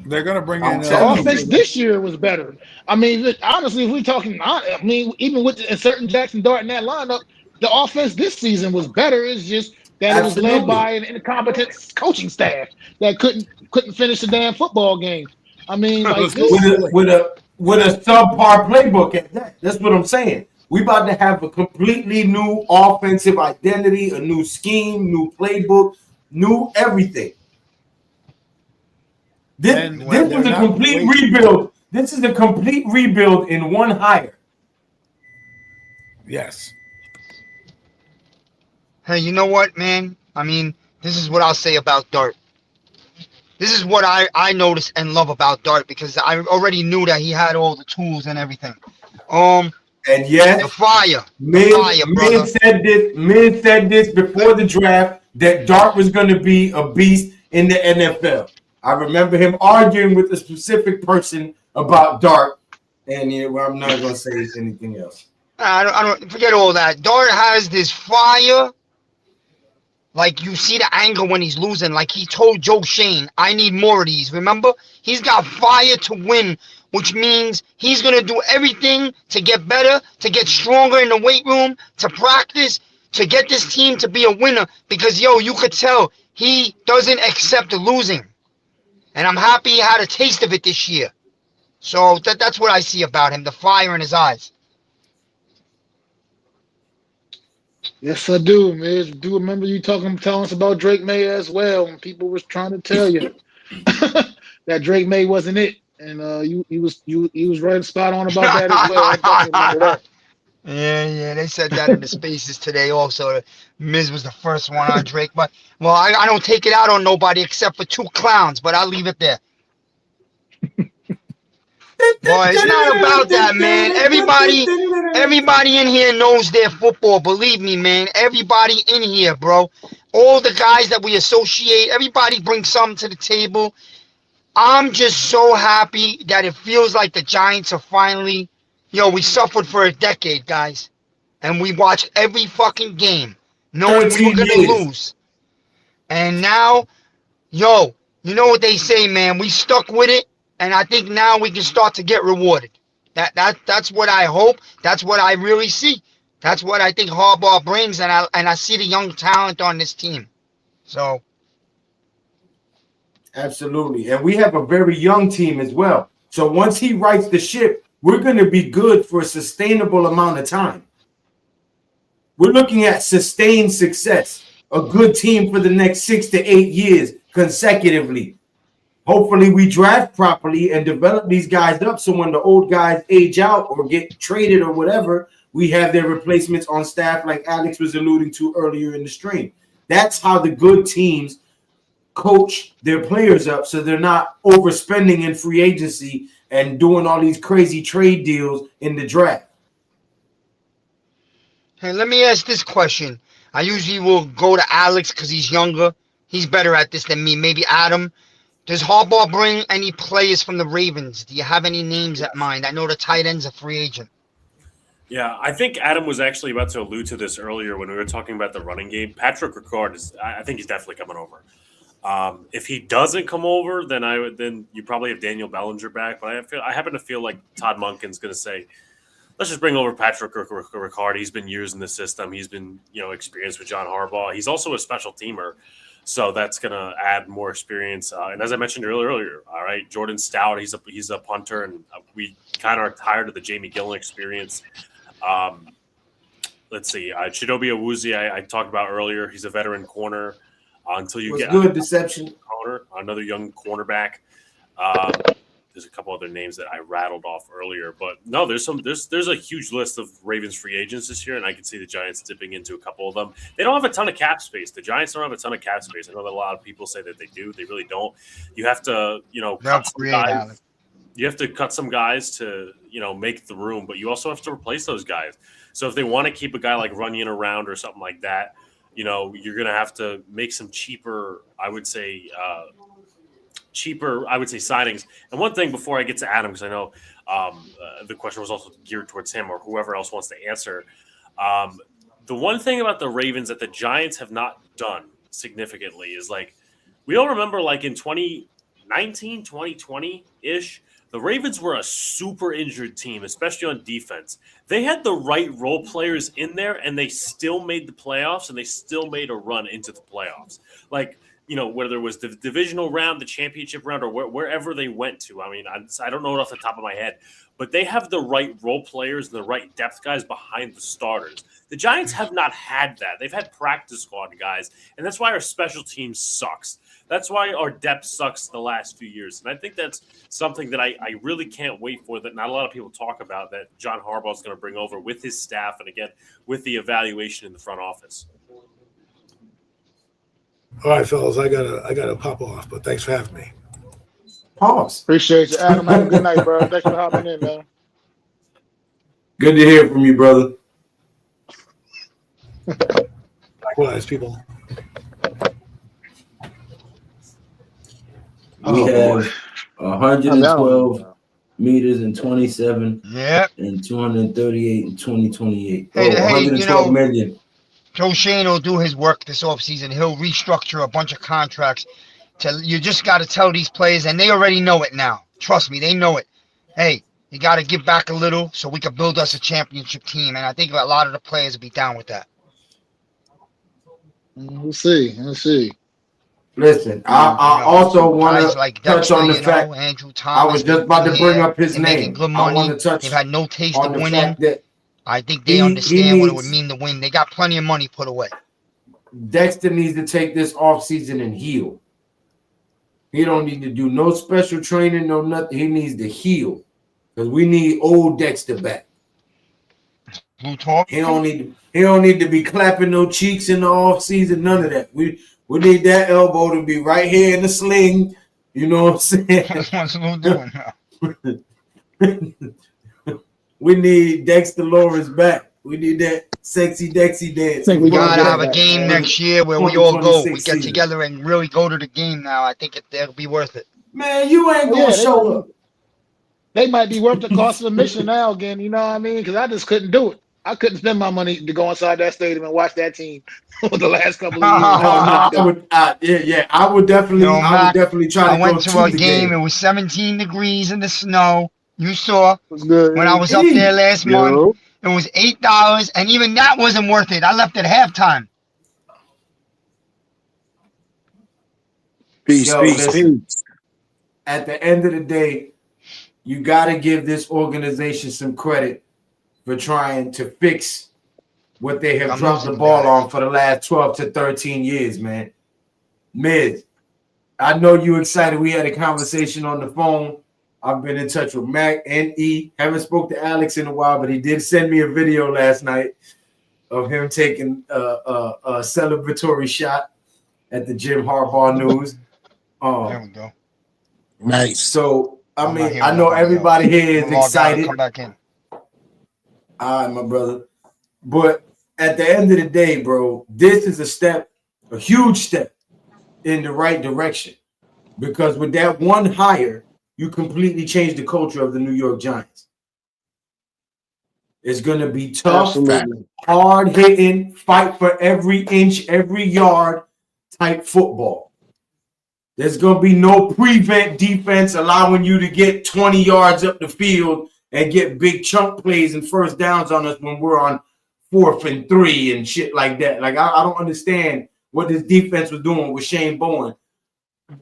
They're going to bring in the offense this year was better. I mean, honestly, if we're talking, even with certain Jackson Dart in that lineup, the offense this season was better. It's just that it was led by an incompetent coaching staff that couldn't finish the damn football game. I mean, like with a subpar playbook at that. That's what I'm saying. We about to have a completely new offensive identity, a new scheme, new playbook, new everything. This was a complete rebuild. This is a complete rebuild in one hire. Yes. Hey, you know what, man? I mean, this is what I'll say about Dart. This is what I notice and love about Dart because I already knew that he had all the tools and everything. And The yes, fire, Miz said this before the draft that Dart was going to be a beast in the NFL. I remember him arguing with a specific person about Dart, and I'm not going to say anything else. I don't forget all that. Dart has this fire. Like you see the anger when he's losing. Like he told Joe Shane, I need more of these. Remember? He's got fire to win, which means he's going to do everything to get better, to get stronger in the weight room, to practice, to get this team to be a winner. Because, you could tell he doesn't accept losing. And I'm happy he had a taste of it this year. So that's what I see about him, the fire in his eyes. Yes, I do, man. I do remember you telling us about Drake May as well, and people was trying to tell you that Drake May wasn't it, and he was right spot on about that as well. I definitely remember that. Yeah, they said that in the spaces today also. Miz was the first one on Drake, but I don't take it out on nobody except for two clowns, but I'll leave it there. Boy, it's not about that, man. Everybody in here knows their football. Believe me, man. Everybody in here, bro. All the guys that we associate, everybody brings something to the table. I'm just so happy that it feels like the Giants are finally, we suffered for a decade, guys. And we watched every fucking game knowing we were going to lose. And now, you know what they say, man. We stuck with it. And I think now we can start to get rewarded. That's what I hope. That's what I really see. That's what I think Harbaugh brings, and I see the young talent on this team. So, absolutely, and we have a very young team as well. So once he rights the ship, we're going to be good for a sustainable amount of time. We're looking at sustained success, a good team for the next 6 to 8 years consecutively. Hopefully we draft properly and develop these guys up so when the old guys age out or get traded or whatever, we have their replacements on staff like Alex was alluding to earlier in the stream. That's how the good teams coach their players up so they're not overspending in free agency and doing all these crazy trade deals in the draft. Hey, let me ask this question. I usually will go to Alex because he's younger. He's better at this than me. Maybe Adam. Does Harbaugh bring any players from the Ravens? Do you have any names at mind? I know the tight end's a free agent. Yeah, I think Adam was actually about to allude to this earlier when we were talking about the running game. Patrick Ricard I think he's definitely coming over. If he doesn't come over, then you probably have Daniel Bellinger back. But I happen to feel like Todd Monken's going to say, let's just bring over Patrick Ricard. He's been years in the system. He's been experienced with John Harbaugh. He's also a special teamer. So that's going to add more experience. And as I mentioned earlier, all right, Jordan Stout, he's a punter, and we kind of are tired of the Jamie Gillen experience. Let's see, Chidobe Awuzie, I talked about earlier. He's a veteran corner. Until you get good deception, another young cornerback. There's a couple other names that I rattled off earlier, but no, there's a huge list of Ravens free agents this year, and I can see the Giants dipping into a couple of them. They don't have a ton of cap space. The Giants don't have a ton of cap space. I know that a lot of people say that they do. They really don't. You have to, cut some guys. You have to cut some guys to, make the room, but you also have to replace those guys. So if they want to keep a guy like Runyon around or something like that, you're going to have to make some cheaper, I would say signings. And one thing before I get to Adam, because I know the question was also geared towards him or whoever else wants to answer. The one thing about the Ravens that the Giants have not done significantly is we all remember in 2019, 2020-ish, the Ravens were a super injured team, especially on defense. They had the right role players in there, and they still made the playoffs, and they still made a run into the playoffs. Whether it was the divisional round, the championship round, or wherever they went to. I mean, I don't know it off the top of my head, but they have the right role players and the right depth guys behind the starters. The Giants have not had that. They've had practice squad guys, and that's why our special team sucks. That's why our depth sucks the last few years. And I think that's something that I really can't wait for, that not a lot of people talk about, that John Harbaugh is going to bring over with his staff and, again, with the evaluation in the front office. All right, fellas, I gotta pop off, but thanks for having me. Pause. Appreciate you, Adam. Have a good night, bro. Thanks for hopping in, man. Good to hear from you, brother. Likewise, people. We have I mean, I don't 112 know. meters in 27 Yeah. and 238 in 2028. Hey, Oh, 112 million. Joe Shane will do his work this offseason. He'll restructure a bunch of contracts. You just got to tell these players, and they already know it now. Trust me, they know it. Hey, you got to give back a little so we can build us a championship team. And I think a lot of the players will be down with that. We'll see. Listen, I also want guys to like touch Dexter, on the fact Andrew Thomas. I was just about to bring up his making name. good I want money. to touch They've had no taste on of the winning. fact that I think they he understand what it would needs- mean to win. They got plenty of money put away. Dexter needs to take this offseason and heal. He don't need to do no special training, no nothing. He needs to heal because we need old Dexter back. Blue talk. He don't need to be clapping no cheeks in the offseason. None of that. We need that elbow to be right here in the sling. You know what I'm saying? That's what Blue doing now. We need Dexter Lawrence back. We need that sexy Dexy dance. Think We we gotta get have a that, game man. next year where we all go. 2026 We get season. together and really go to the game now. I think it'll be worth it. Man, you ain't gonna show up. They might be worth the cost of admission now again. You know what I mean? Because I just couldn't do it. I couldn't spend my money to go inside that stadium and watch that team for the last couple of years. I would definitely, Yo, I would definitely try to I went go to a the game. It was 17 degrees in the snow. You saw was good. when I was up there last month. Yo. It was $8, and even that wasn't worth it. I left at halftime. Peace. At the end of the day, you got to give this organization some credit for trying to fix what they have dropped the ball on for the last 12 to 13 years, man. Miz, I know you excited. We had a conversation on the phone. I've been in touch with Mac and E. Haven't spoke to Alex in a while, but he did send me a video last night of him taking a celebratory shot at the Jim Harbaugh news. There we go. Nice. So, I mean, I know everybody here is excited. Come back in. All right, my brother. But at the end of the day, bro, this is a huge step in the right direction. Because with that one hire, you completely changed the culture of the New York Giants. It's going to be tough, hard hitting, fight for every inch, every yard type football. There's going to be no prevent defense allowing you to get 20 yards up the field and get big chunk plays and first downs on us when we're on 4th and 3 and shit like that. Like, I don't understand what this defense was doing with Shane Bowen.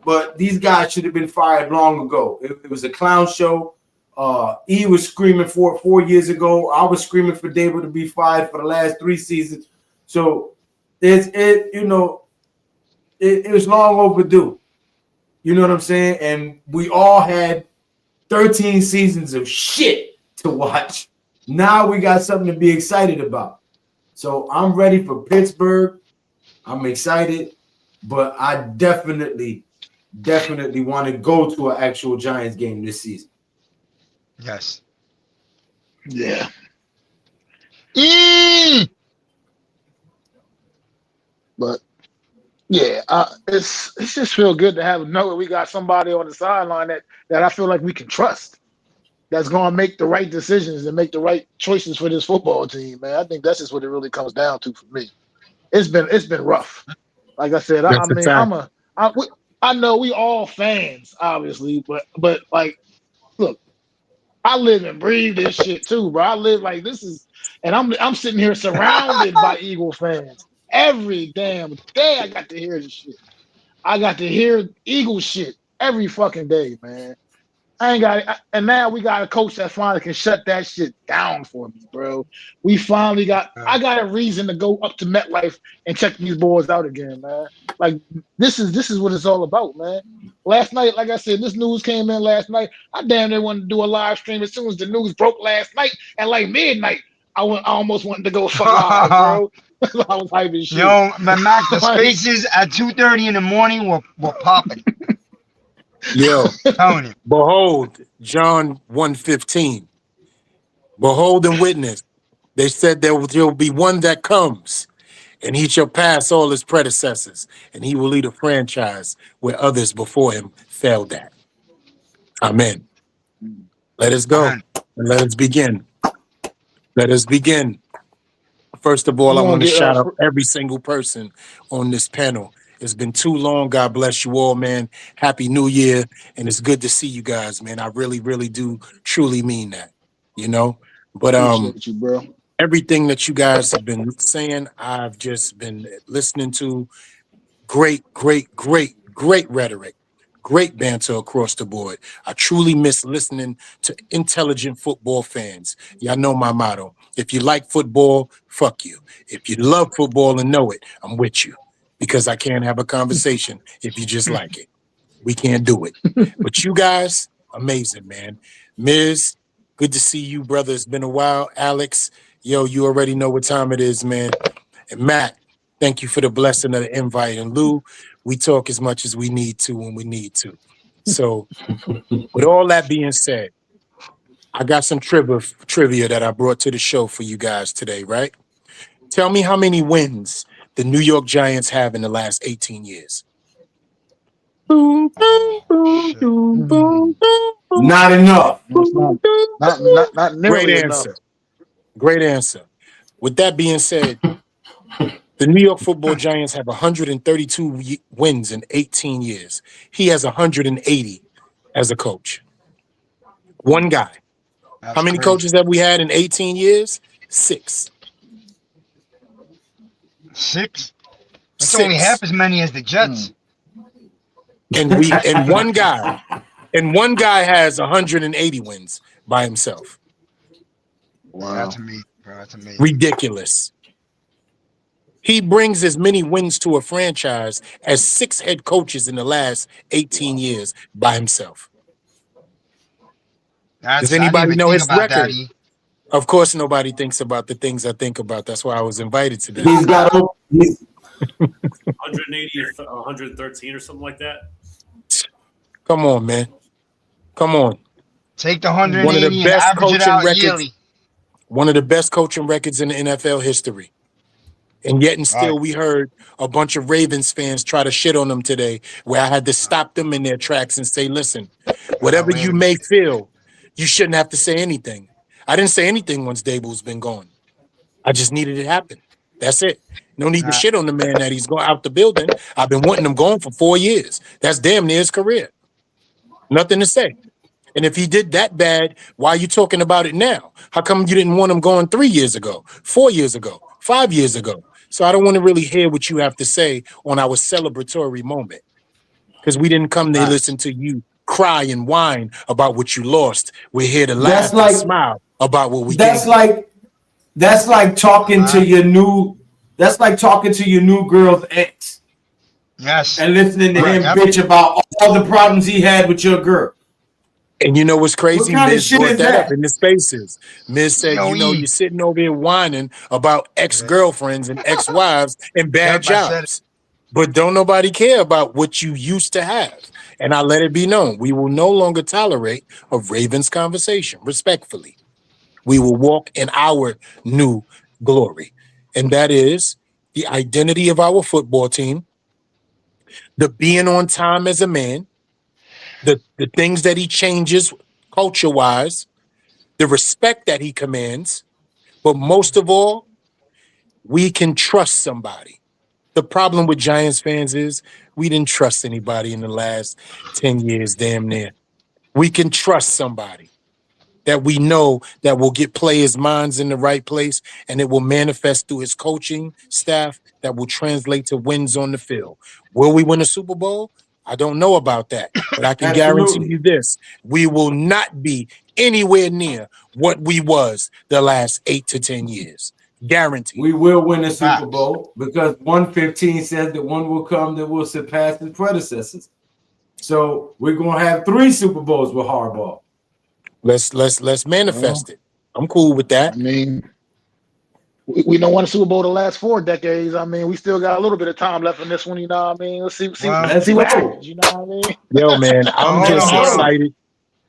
But these guys should have been fired long ago. It was a clown show. E was screaming for it 4 years ago. I was screaming for Dable to be fired for the last 3 seasons. So it was long overdue. You know what I'm saying? And we all had 13 seasons of shit to watch. Now we got something to be excited about. So I'm ready for Pittsburgh. I'm excited, but I definitely want to go to an actual Giants game this season. Yes. Yeah. But yeah, it's just feel good to know that we got somebody on the sideline that I feel like we can trust. That's gonna make the right decisions and make the right choices for this football team, man. I think that's just what it really comes down to for me. It's been rough. Like I said, I know we all fans, obviously, but like, look, I live and breathe this shit too, bro. I live like this is, and I'm sitting here surrounded by Eagle fans every damn day. I got to hear this shit. I got to hear Eagle shit every fucking day, man. And now we got a coach that finally can shut that shit down for me, bro. We finally I got a reason to go up to MetLife and check these boys out again, man. Like this is what it's all about, man. Last night, like I said, this news came in last night. I damn near wanted to do a live stream as soon as the news broke last night at like midnight. I almost wanted to go fuck live, bro. I was hyping shit. Yo, man, Mac, the Like- spaces at 2:30 in the morning were popping. Yo, Telling you. behold, John 1:15. Behold and witness. They said there will be one that comes, and he shall pass all his predecessors, and he will lead a franchise where others before him failed at. Amen. Let us go. Amen. And let us begin. Let us begin. First of all, I want to shout out every single person on this panel. It's been too long. God bless you all, man. Happy New Year. And it's good to see you guys, man. I really, really do truly mean that, you know? But Appreciate you, bro. everything that you guys have been saying, I've just been listening to. Great rhetoric. Great banter across the board. I truly miss listening to intelligent football fans. Y'all know my motto. If you like football, fuck you. If you love football and know it, I'm with you. Because I can't have a conversation if you just like it. We can't do it. But you guys, amazing, man. Miz, good to see you, brother. It's been a while. Alex, yo, you already know what time it is, man. And Matt, thank you for the blessing of the invite. And Lou, we talk as much as we need to when we need to. So with all that being said, I got some trivia that I brought to the show for you guys today, right? Tell me how many wins the New York Giants have in the last 18 years. Boom, boom, boom, boom, boom, boom. Not enough. Not nearly Great enough. answer. Great answer. With that being said, the New York Football Giants have 132 wins in 18 years. He has 180 as a coach. One guy. That's How many crazy. coaches have we had in 18 years? 6. 6? That's 6. only half as many as the Jets. And one guy has 180 wins by himself. Wow. That's amazing, bro. That's amazing. Ridiculous. He brings as many wins to a franchise as 6 head coaches in the last 18 years by himself. Does anybody know his record? Of course, nobody thinks about the things I think about. That's why I was invited today. He's got 180 or 113 or something like that. Come on, man. Come on. Take the One of 180 the and best average it coaching out records. yearly. One of the best coaching records in the NFL history. And yet and still Right. we heard a bunch of Ravens fans try to shit on them today, where I had to stop them in their tracks and say, listen, whatever you may feel, you shouldn't have to say anything. I didn't say anything once Dable's been gone. I just needed it to happen. That's it. No need to shit on the man that he's going out the building. I've been wanting him gone for 4 years. That's damn near his career. Nothing to say. And if he did that bad, why are you talking about it now? How come you didn't want him going 3 years ago, 4 years ago, 5 years ago? So I don't want to really hear what you have to say on our celebratory moment, because we didn't come to listen to you cry and whine about what you lost. We're here to laugh and smile about what we gained. That's like talking to your new girl's ex. Yes. And listening to him bitch about all the problems he had with your girl. And you know what's crazy? What kind of Miz shit brought is that that? up in the spaces. Miz said, you're sitting over here whining about ex-girlfriends and ex-wives and bad jobs. But don't nobody care about what you used to have. And I let it be known, we will no longer tolerate a Ravens conversation, respectfully. We will walk in our new glory. And that is the identity of our football team, the being on time as a man, the things that he changes culture-wise, the respect that he commands, but most of all, we can trust somebody. The problem with Giants fans is we didn't trust anybody in the last 10 years, damn near. We can trust somebody that we know that will get players' minds in the right place, and it will manifest through his coaching staff that will translate to wins on the field. Will we win a Super Bowl? I don't know about that, but I can guarantee you this. We will not be anywhere near what we was the last 8 to 10 years. Guaranteed. We will win a Super Bowl because 115 says that one will come that will surpass his predecessors. So we're gonna have 3 Super Bowls with Harbaugh. Let's manifest it. I'm cool with that. I mean, we don't won a Super Bowl the last 4 decades. I mean, we still got a little bit of time left in this one. You know what I mean? Let's see Well, see what happens. You know what I mean? Yo, man, I'm hold just on, hold on. excited.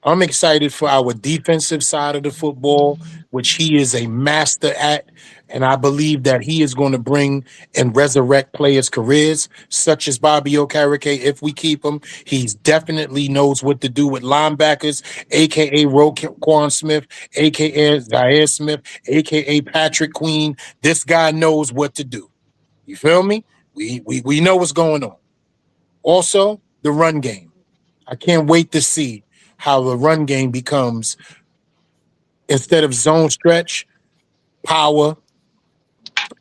I'm excited for our defensive side of the football, which he is a master at. And I believe that he is going to bring and resurrect players' careers, such as Bobby Okereke. If we keep him, he definitely knows what to do with linebackers, a.k.a. Roquan Smith, a.k.a. Zaire Smith, a.k.a. Patrick Queen. This guy knows what to do. You feel me? We know what's going on. Also, the run game. I can't wait to see how the run game becomes, instead of zone stretch, power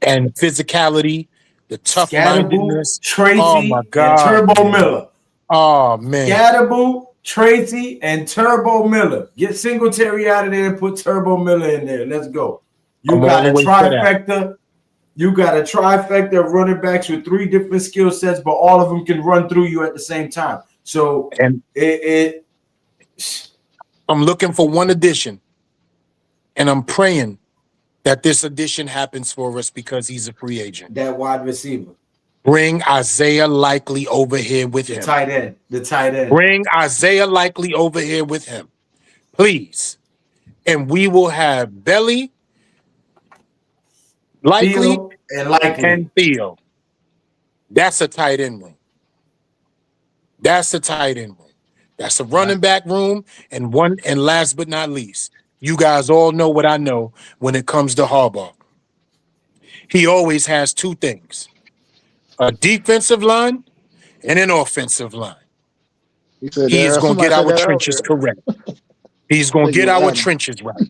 and physicality, the tough Scatterboo, mindedness. Oh my Tracy, and God, Turbo man. Miller. Oh man. Scatterboo, Tracy, and Turbo Miller. Get Singletary out of there and put Turbo Miller in there. Let's go. You I'm got all a the way for that. trifecta. You got a trifecta of running backs with 3 different skill sets, but all of them can run through you at the same time. So And I'm looking for one addition, and I'm praying that this addition happens for us because he's a free agent. that wide receiver, Bring Isaiah Likely over here with the him. tight end, Bring Isaiah Likely over here with him, please. And we will have Belly, Likely, Theo, and Likely. and Theo. That's a tight end room. That's a tight end room. That's a running back room. And last but not least, you guys all know what I know when it comes to Harbaugh. He always has 2 things: a defensive line and an offensive line. He said He is that. going to Somebody get said our that trenches earlier. correct. He's going to get our trenches right.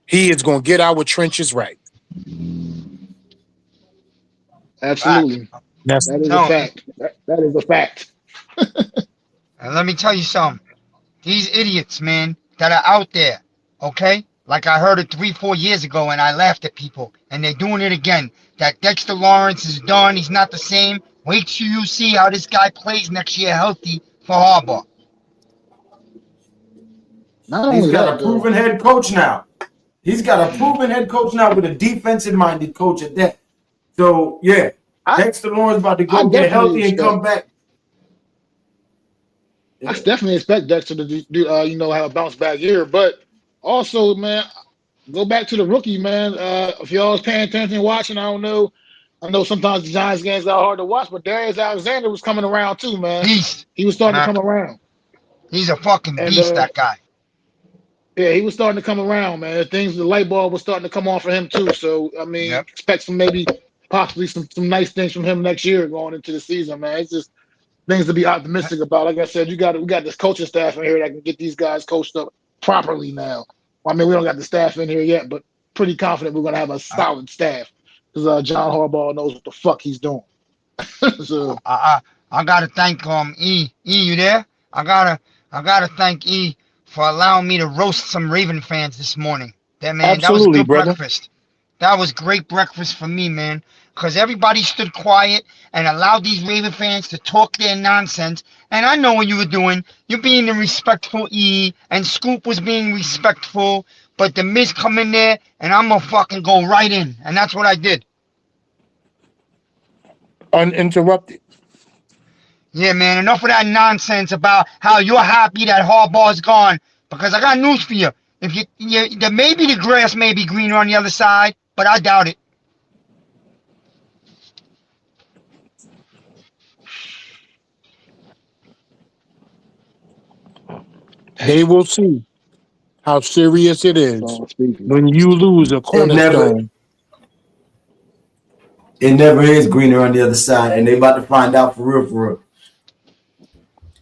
He is going to get our trenches right. Absolutely. That's That is a fact. That is a fact. And let me tell you something. These idiots, man, that are out there, okay? Like I heard it 3-4 years ago and I laughed at people, and they're doing it again. That Dexter Lawrence is done. He's not the same. Wait till you see how this guy plays next year healthy for Harbaugh. Not He's only got that, a though. proven head coach now. He's got a proven head coach now with a defensive-minded coach at that. So, yeah, Dexter Lawrence about to go get healthy and come back. I definitely expect Dexter to do have a bounce back year. But also, man, go back to the rookie, man. If y'all was paying attention and watching, I don't know. I know sometimes the Giants games are hard to watch, but Darius Alexander was coming around too, man. Beast. He was starting to come around. He's a fucking beast, that guy. Yeah, he was starting to come around, man. The light bulb was starting to come on for him too. So I mean, expect possibly some nice things from him next year going into the season, man. It's just things to be optimistic about. Like I said, we got this coaching staff in here that can get these guys coached up properly now. Well, I mean, we don't got the staff in here yet, but pretty confident we're gonna have a solid staff because John Harbaugh knows what the fuck he's doing. So I gotta thank E. You there? I gotta thank E for allowing me to roast some Raven fans this morning. That was good breakfast. That was great breakfast for me, man. Because everybody stood quiet and allowed these Raven fans to talk their nonsense. And I know what you were doing. You're being the respectful E, and Scoop was being respectful. But the Miz come in there, and I'm gonna fucking go right in. And that's what I did. Uninterrupted. Yeah, man, enough of that nonsense about how you're happy that Harbaugh's gone. Because I got news for you. If maybe the grass may be greener on the other side, but I doubt it. They will see how serious it is when you lose a cornerstone. It never is greener on the other side, and they about to find out for real.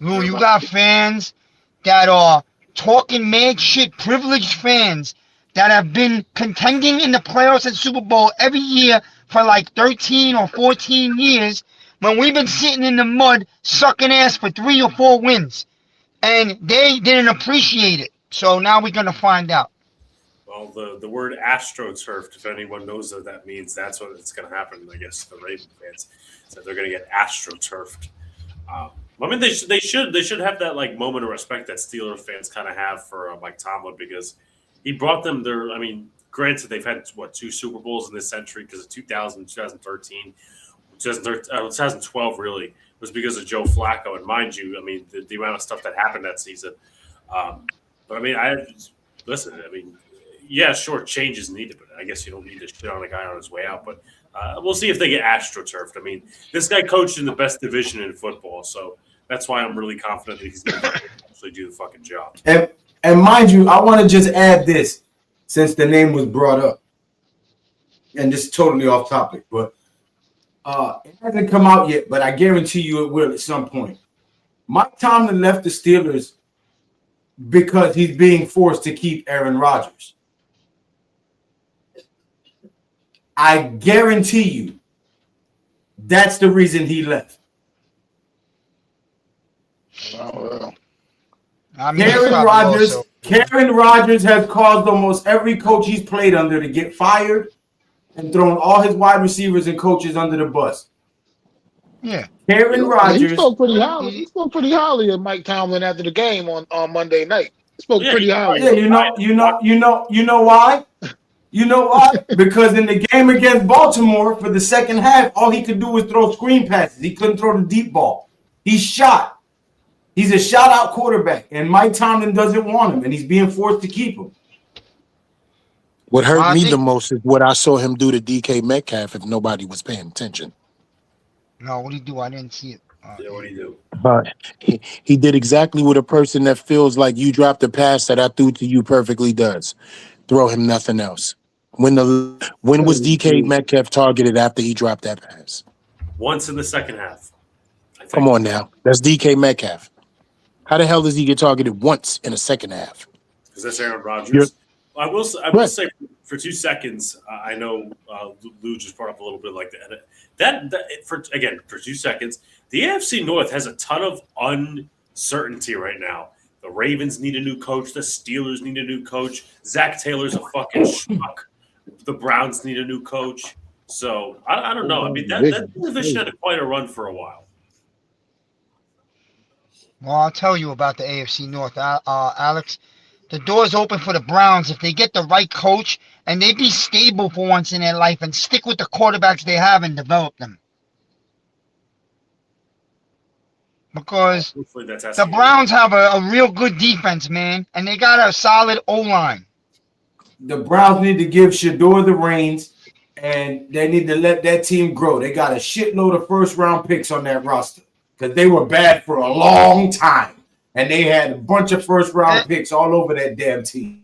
Lou, you got fans that are talking mad shit, privileged fans that have been contending in the playoffs and Super Bowl every year for like 13 or 14 years when we've been sitting in the mud sucking ass for 3 or 4 wins. And they didn't appreciate it. So now we're going to find out. Well, the word astroturfed, if anyone knows what that means, that's what it's going to happen, I guess, to the Raven fans. So they're going to get astroturfed. I mean, they should have that like moment of respect that Steelers fans kind of have for Mike Tomlin, because he brought them there. I mean, granted, they've had, 2 Super Bowls in this century because of 2000, 2013. 2012 really was because of Joe Flacco. And mind you, I mean, the amount of stuff that happened that season. But I mean, yeah, sure, change is needed, but I guess you don't need to shit on a guy on his way out. But we'll see if they get astroturfed. I mean, this guy coached in the best division in football, so that's why I'm really confident that he's going to actually do the fucking job. And mind you, I want to just add this, since the name was brought up, and this is totally off topic, but it hasn't come out yet, but I guarantee you it will at some point. Mike Tomlin left the Steelers because he's being forced to keep Aaron Rodgers. I guarantee you that's the reason he left. Oh, well. Aaron Rodgers has caused almost every coach he's played under to get fired and thrown all his wide receivers and coaches under the bus. Yeah. Aaron Rodgers. He spoke pretty highly. He spoke pretty highly of Mike Tomlin after the game on Monday night. He spoke pretty highly. Yeah, you know why? You know why? Because in the game against Baltimore for the second half, all he could do was throw screen passes. He couldn't throw the deep ball. He's shot. He's a shot-out quarterback, and Mike Tomlin doesn't want him, and he's being forced to keep him. What hurt me the most is what I saw him do to DK Metcalf if nobody was paying attention. No, what did he do? I didn't see it. Yeah, what do you do? He did exactly what a person that feels like you dropped a pass that I threw to you perfectly does. Throw him nothing else. When was DK Metcalf targeted after he dropped that pass? Once in the second half. Come on now. That's DK Metcalf. How the hell does he get targeted once in a second half? Because that's Aaron Rodgers. I will say for 2 seconds, I know Lou just brought up a little bit like that. For 2 seconds, the AFC North has a ton of uncertainty right now. The Ravens need a new coach. The Steelers need a new coach. Zach Taylor's a fucking schmuck. The Browns need a new coach. So I don't know. I mean, that division had quite a run for a while. Well, I'll tell you about the AFC North, Alex. The door's open for the Browns if they get the right coach and they be stable for once in their life and stick with the quarterbacks they have and develop them. Because the Browns have a real good defense, man, and they got a solid O-line. The Browns need to give Shador the reins, and they need to let that team grow. They got a shitload of first-round picks on that roster because they were bad for a long time, and they had a bunch of first-round picks all over that damn team.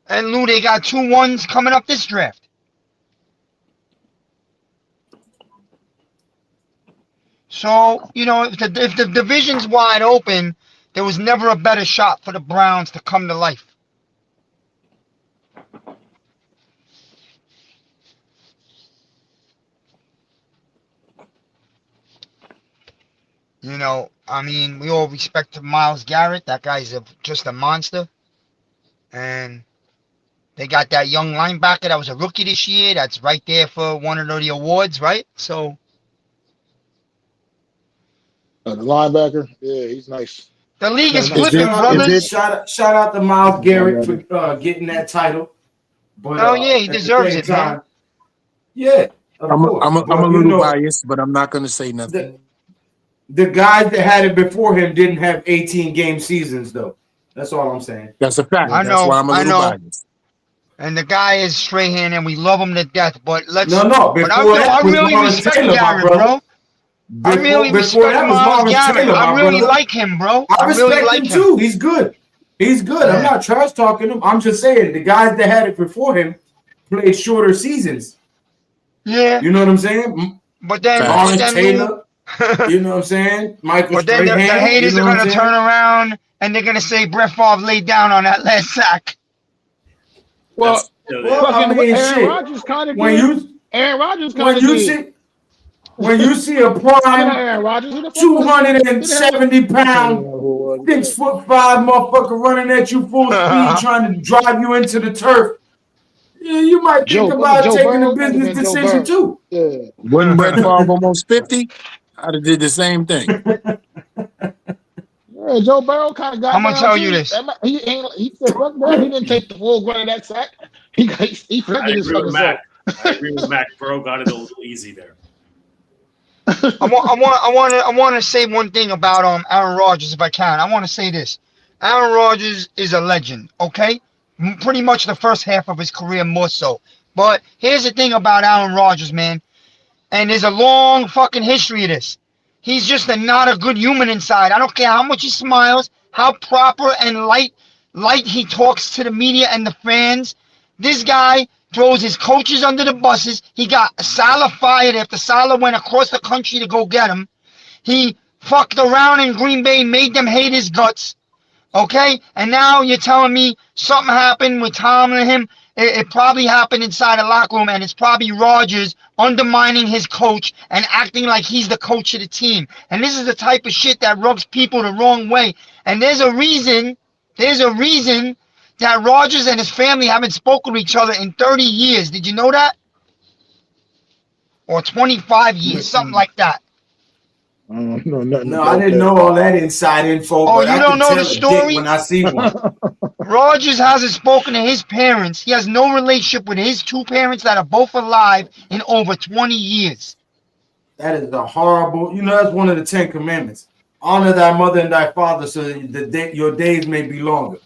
And Lou, they got 2 ones coming up this draft. So, if the division's wide open, there was never a better shot for the Browns to come to life. I mean, we all respect Myles Garrett. That guy's just a monster. And they got that young linebacker that was a rookie this year. That's right there for one of the awards, right? So. The linebacker, yeah, he's nice. The league is flipping, brothers. Shout out to Myles Garrett for getting that title. But, he deserves it, man. Yeah, I'm a little biased, but I'm not going to say nothing. The guys that had it before him didn't have 18-game seasons, though. That's all I'm saying. That's a fact. That's why I'm a little biased. And the guy is Strahan, and we love him to death. But let's. No. I really respect Garrett, bro. I really respect Myles Garrett. I really like him, bro. I respect him too. He's good. He's good. Yeah. I'm not trash talking him. I'm just saying the guys that had it before him played shorter seasons. Yeah. You know what I'm saying? But then Taylor. You know what I'm saying? Michael. But then the haters are gonna turn around and they're gonna say Brett Favre laid down on that last sack. Well, I mean, Aaron Rodgers kind of did. Aaron Rodgers kind of did. When you see a prime 270-pound, 6'5" motherfucker running at you full speed, trying to drive you into the turf, you might think about taking a business decision too. Yeah. Wasn't Brett Favre almost 50? I'd have did the same thing. Yeah, Joe Burrow kind of got. I'm gonna tell you this. He said, "Fuck that." He didn't take the full grunt of that sack. He I presented his agree fucking with self. Mac. I agree with Mac. Bro got it a little easy there. I want to say one thing about Aaron Rodgers if I can. I want to say this. Aaron Rodgers is a legend, okay? Pretty much the first half of his career more so. But here's the thing about Aaron Rodgers, man. And there's a long fucking history of this. He's just not a good human inside. I don't care how much he smiles, how proper and light he talks to the media and the fans. This guy throws his coaches under the buses. He got Salah fired after Salah went across the country to go get him. He fucked around in Green Bay, made them hate his guts. Okay? And now you're telling me something happened with Tom and him. It probably happened inside a locker room, and it's probably Rodgers undermining his coach and acting like he's the coach of the team. And this is the type of shit that rubs people the wrong way. And there's a reason that Rodgers and his family haven't spoken to each other in 30 years. Did you know that? Or 25 years, something like that. No, I didn't know all that inside info, but you I don't can know tell the a dick story? when I see one. Rodgers hasn't spoken to his parents. He has no relationship with his two parents that are both alive in over 20 years. That is a horrible. That's one of the 10 commandments. Honor thy mother and thy father, so that your days may be longer.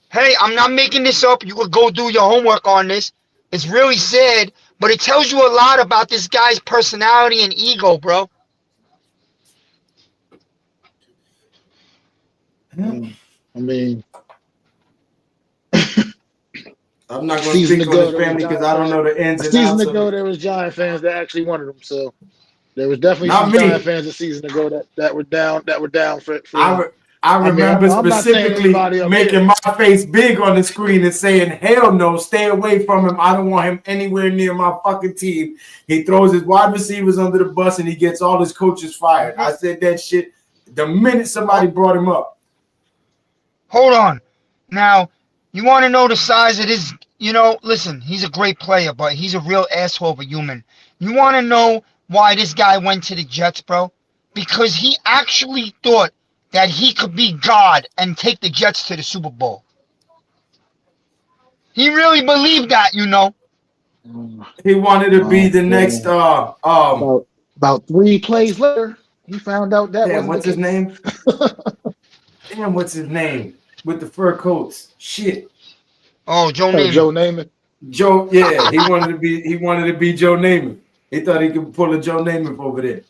Hey, I'm not making this up. You could go do your homework on this. It's really sad, but it tells you a lot about this guy's personality and ego, bro. I mean, I'm not going to speak on his family because I don't know the ins and outs. A season ago, there was Giant fans that actually wanted him. So there was definitely Not some me. Giant fans a season ago that were down for him. I remember specifically making my face big on the screen and saying, hell no, stay away from him. I don't want him anywhere near my fucking team. He throws his wide receivers under the bus and he gets all his coaches fired. I said that shit the minute somebody brought him up. Hold on. Now, you want to know the size of this, listen, he's a great player, but he's a real asshole of a human. You want to know why this guy went to the Jets, bro? Because he actually thought that he could be God and take the Jets to the Super Bowl. He really believed that, He wanted to be the next about 3 plays later, he found out that wasn't what's his name? Damn, what's his name? With the fur coats. Shit. Oh, Joe Namath. Joe Namath. Yeah, he wanted to be Joe Namath. He thought he could pull a Joe Namath over there.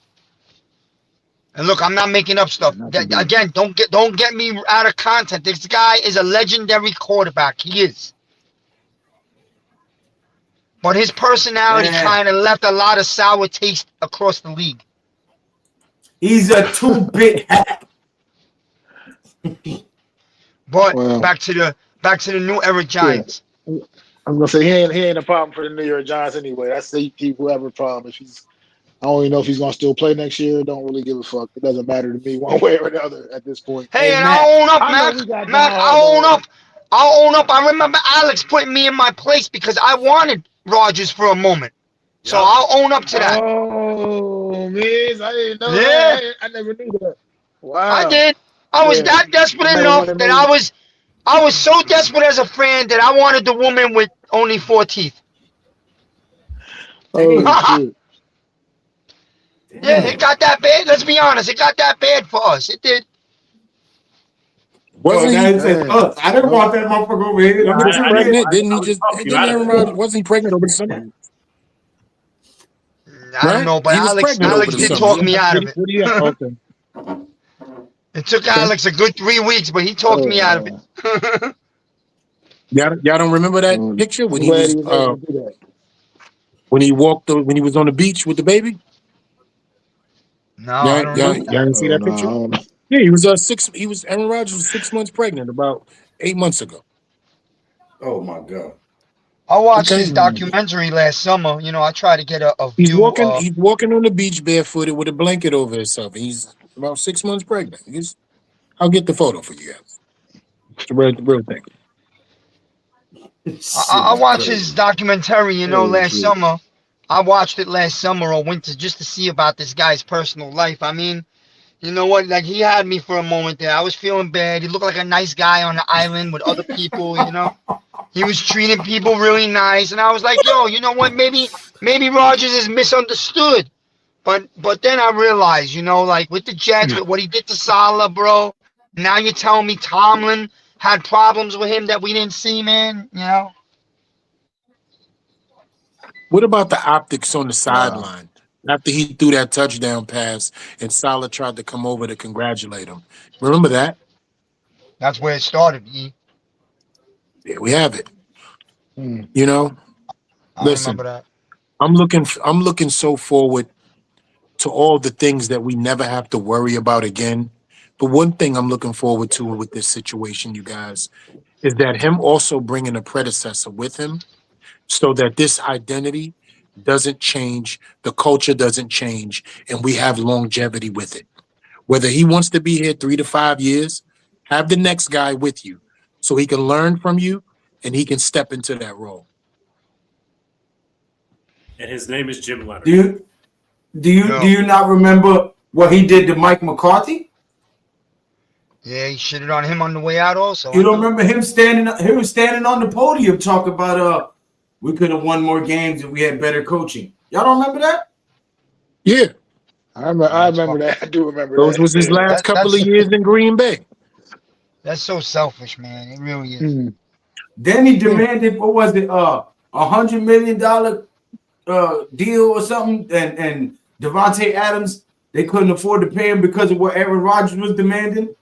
And look, I'm not making up stuff. Again, don't get me out of content. This guy is a legendary quarterback. He is. But his personality kind of left a lot of sour taste across the league. He's a 2-bit hack. But back to the new era Giants. Yeah. I'm gonna say he ain't a problem for the New York Giants anyway. That's whoever problem. I don't even know if he's gonna still play next year. Don't really give a fuck. It doesn't matter to me one way or the other at this point. Hey, and I'll own up, Mac. I'll own up. I remember Alex putting me in my place because I wanted Rodgers for a moment. So I'll own up to that. Oh, Miz, I didn't know that. I never knew that. Wow. I did. I was that desperate enough that I was so desperate as a fan that I wanted the woman with only 4 teeth. Oh, shit. Yeah, it got that bad. Let's be honest. It got that bad for us. It did. I didn't want that motherfucker over here. He was pregnant, didn't he? Wasn't he pregnant over the summer? I don't know, but Alex did talk me out of it. Okay. It took Alex a good 3 weeks, but he talked me out of it. Y'all don't remember that picture when he was when he was on the beach with the baby? No, y'all didn't see that picture? Yeah, he was Aaron Rodgers was 6 months pregnant about 8 months ago. Oh my God. I watched his documentary last summer. I tried to get a He's view. He's walking on the beach barefooted with a blanket over himself. He's about 6 months pregnant. I'll get the photo for you guys. It's the real thing. I watched his documentary, last summer. I watched it last summer or winter just to see about this guy's personal life. I mean, you know what? Like, he had me for a moment there. I was feeling bad. He looked like a nice guy on the island with other people, He was treating people really nice, and I was like, yo, you know what? Maybe Rodgers is misunderstood. But then I realized, like with the Jets, with what he did to Salah, bro. Now you're telling me Tomlin had problems with him that we didn't see, man. What about the optics on the sideline? After he threw that touchdown pass and Salah tried to come over to congratulate him. Remember that? That's where it started. There we have it. Mm. I Listen, remember that. I'm looking so forward to all the things that we never have to worry about again. But one thing I'm looking forward to with this situation, you guys, is that him also bringing a predecessor with him so that this identity doesn't change, the culture doesn't change, and we have longevity with it. Whether he wants to be here 3 to 5 years, have the next guy with you so he can learn from you and he can step into that role. And his name is Jim Leonard. Do you not remember what he did to Mike McCarthy? Yeah, he shitted on him on the way out also. You don't remember him standing on the podium talking about we could have won more games if we had better coaching. Y'all don't remember that? Yeah. I remember that. I do remember Those that. was his last couple of years in Green Bay. That's so selfish, man. It really is. Mm. Then he demanded, what was it, $100 million deal or something, and Devontae Adams, they couldn't afford to pay him because of what Aaron Rodgers was demanding.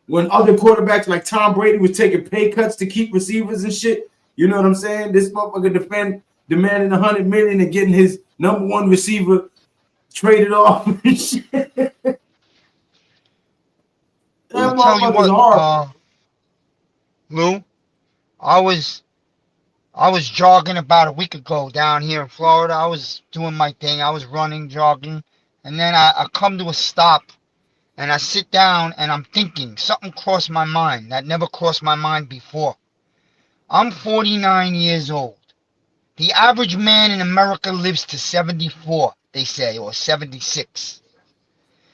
When other quarterbacks like Tom Brady was taking pay cuts to keep receivers and shit, you know what I'm saying? This motherfucker demanding $100 million and getting his number one receiver traded off and shit. I'll tell you what, Lou, I was jogging about a week ago down here in Florida. I was doing my thing. I was running, jogging, and then I come to a stop, and I sit down, and I'm thinking. Something crossed my mind that never crossed my mind before. I'm 49 years old. The average man in America lives to 74, they say, or 76.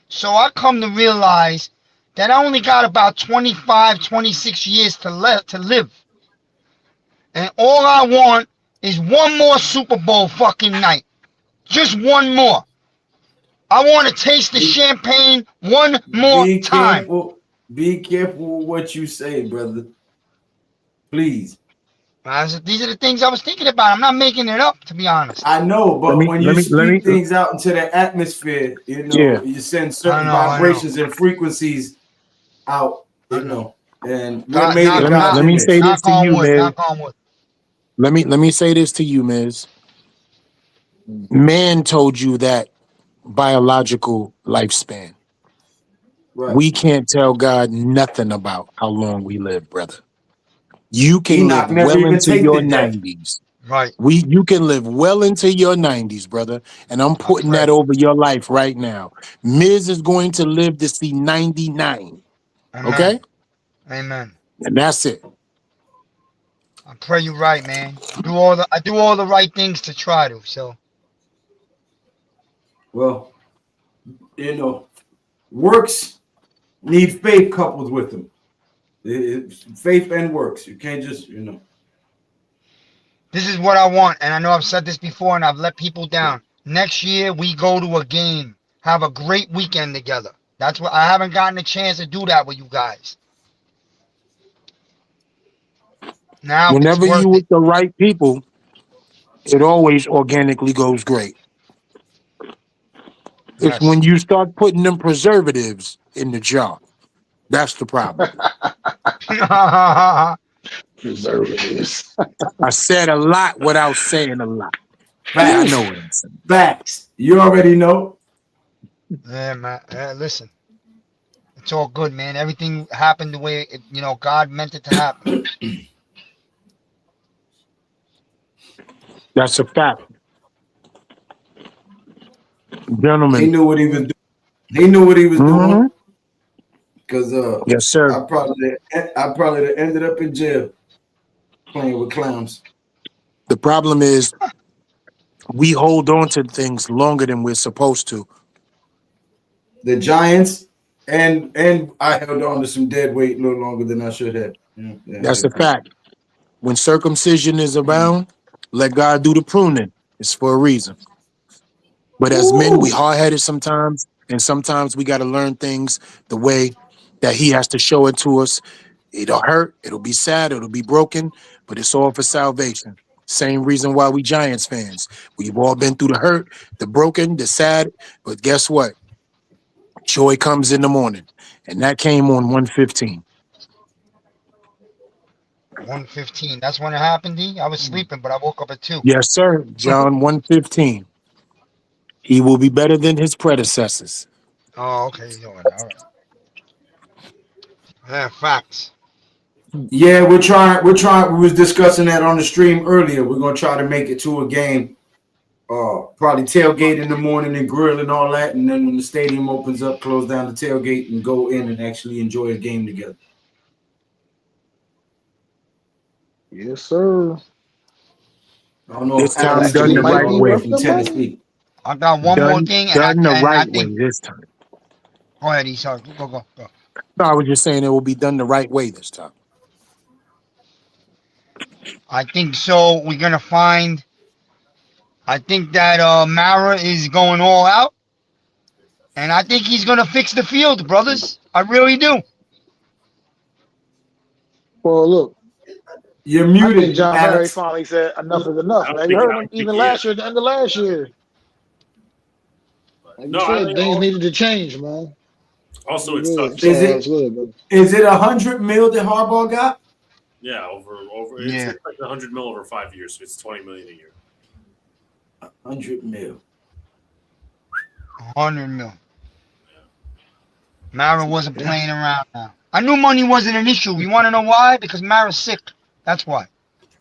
So I come to realize that I only got about 25, 26 years to live. And all I want is one more Super Bowl fucking night. Just one more. I want to taste the champagne one more time. Be careful with what you say, brother. Please. These are the things I was thinking about. I'm not making it up, to be honest. I know, but when you speak things out into the atmosphere, you send certain vibrations and frequencies out, and let me say this to you, Miz. Let me say this to you, Miz. Man told you that biological lifespan. Right. We can't tell God nothing about how long we live, brother. You can live well into your 90s. Right. You can live well into your 90s, brother. And I'm putting that over your life right now. Miz is going to live to see 99. Amen. Okay? Amen. And that's it. I pray you're right, man. I do all the right things to try to, so. Well, works need faith coupled with them. Faith and works. You can't just, This is what I want, and I know I've said this before, and I've let people down. Next year, we go to a game. Have a great weekend together. That's what I haven't gotten a chance to do that with you guys. Now, whenever you with the right people, it always organically goes great. It's when you start putting them preservatives in the jar. That's the problem. Preservatives. I said a lot without saying a lot. I know what I'm saying. Facts. You already know. Yeah, man. Listen, it's all good, man. Everything happened the way God meant it to happen. That's a fact, gentlemen. He knew what he was doing. He knew what he was doing. Because yes, sir. I probably ended up in jail playing with clowns. The problem is we hold on to things longer than we're supposed to. The Giants and I held on to some dead weight a little longer than I should have. That's a fact. when circumcision is around, let God do the pruning. It's for a reason. But as men, we hard-headed sometimes, and sometimes we got to learn things the way that he has to show it to us. It'll hurt, it'll be sad, it'll be broken, but it's all for salvation. Same reason why we Giants fans. We've all been through the hurt, the broken, the sad, but guess what? Joy comes in the morning, and that came on 115. 1:15. That's when it happened, D? I was sleeping, but I woke up at 2. Yes, sir. John 115. He will be better than his predecessors. Oh, okay. You're doing that. All right. Yeah, facts. Yeah, we're trying. We was discussing that on the stream earlier. We're gonna try to make it to a game. Probably tailgate in the morning and grill and all that, and then when the stadium opens up, close down the tailgate and go in and actually enjoy a game together. Yes, sir. I don't know This if time Alex done the might right be way. from Tennessee. I got one more thing, and Done the I right way think. this time. Go ahead, Esau. Go. No, I was just saying it will be done the right way this time. I think so. We're gonna find. I think that Mara is going all out, and I think he's gonna fix the field, brothers. I really do. Well, look, You're I muted, think John Murray Alex. finally said enough is enough. I don't Man. You think- heard I him don't even think last year, at the end of last year. Like No, you I said, think things all- needed to change, man. Also, it's Good. tough. Is it- It's good, bro. Is it $100 million that Harbaugh got? Yeah, over. Yeah. It's like 100 mil over 5 years, so it's 20 million a year. 100 million. 100 mil. Mara wasn't playing around now. I knew money wasn't an issue. You want to know why? Because Mara's sick. That's why.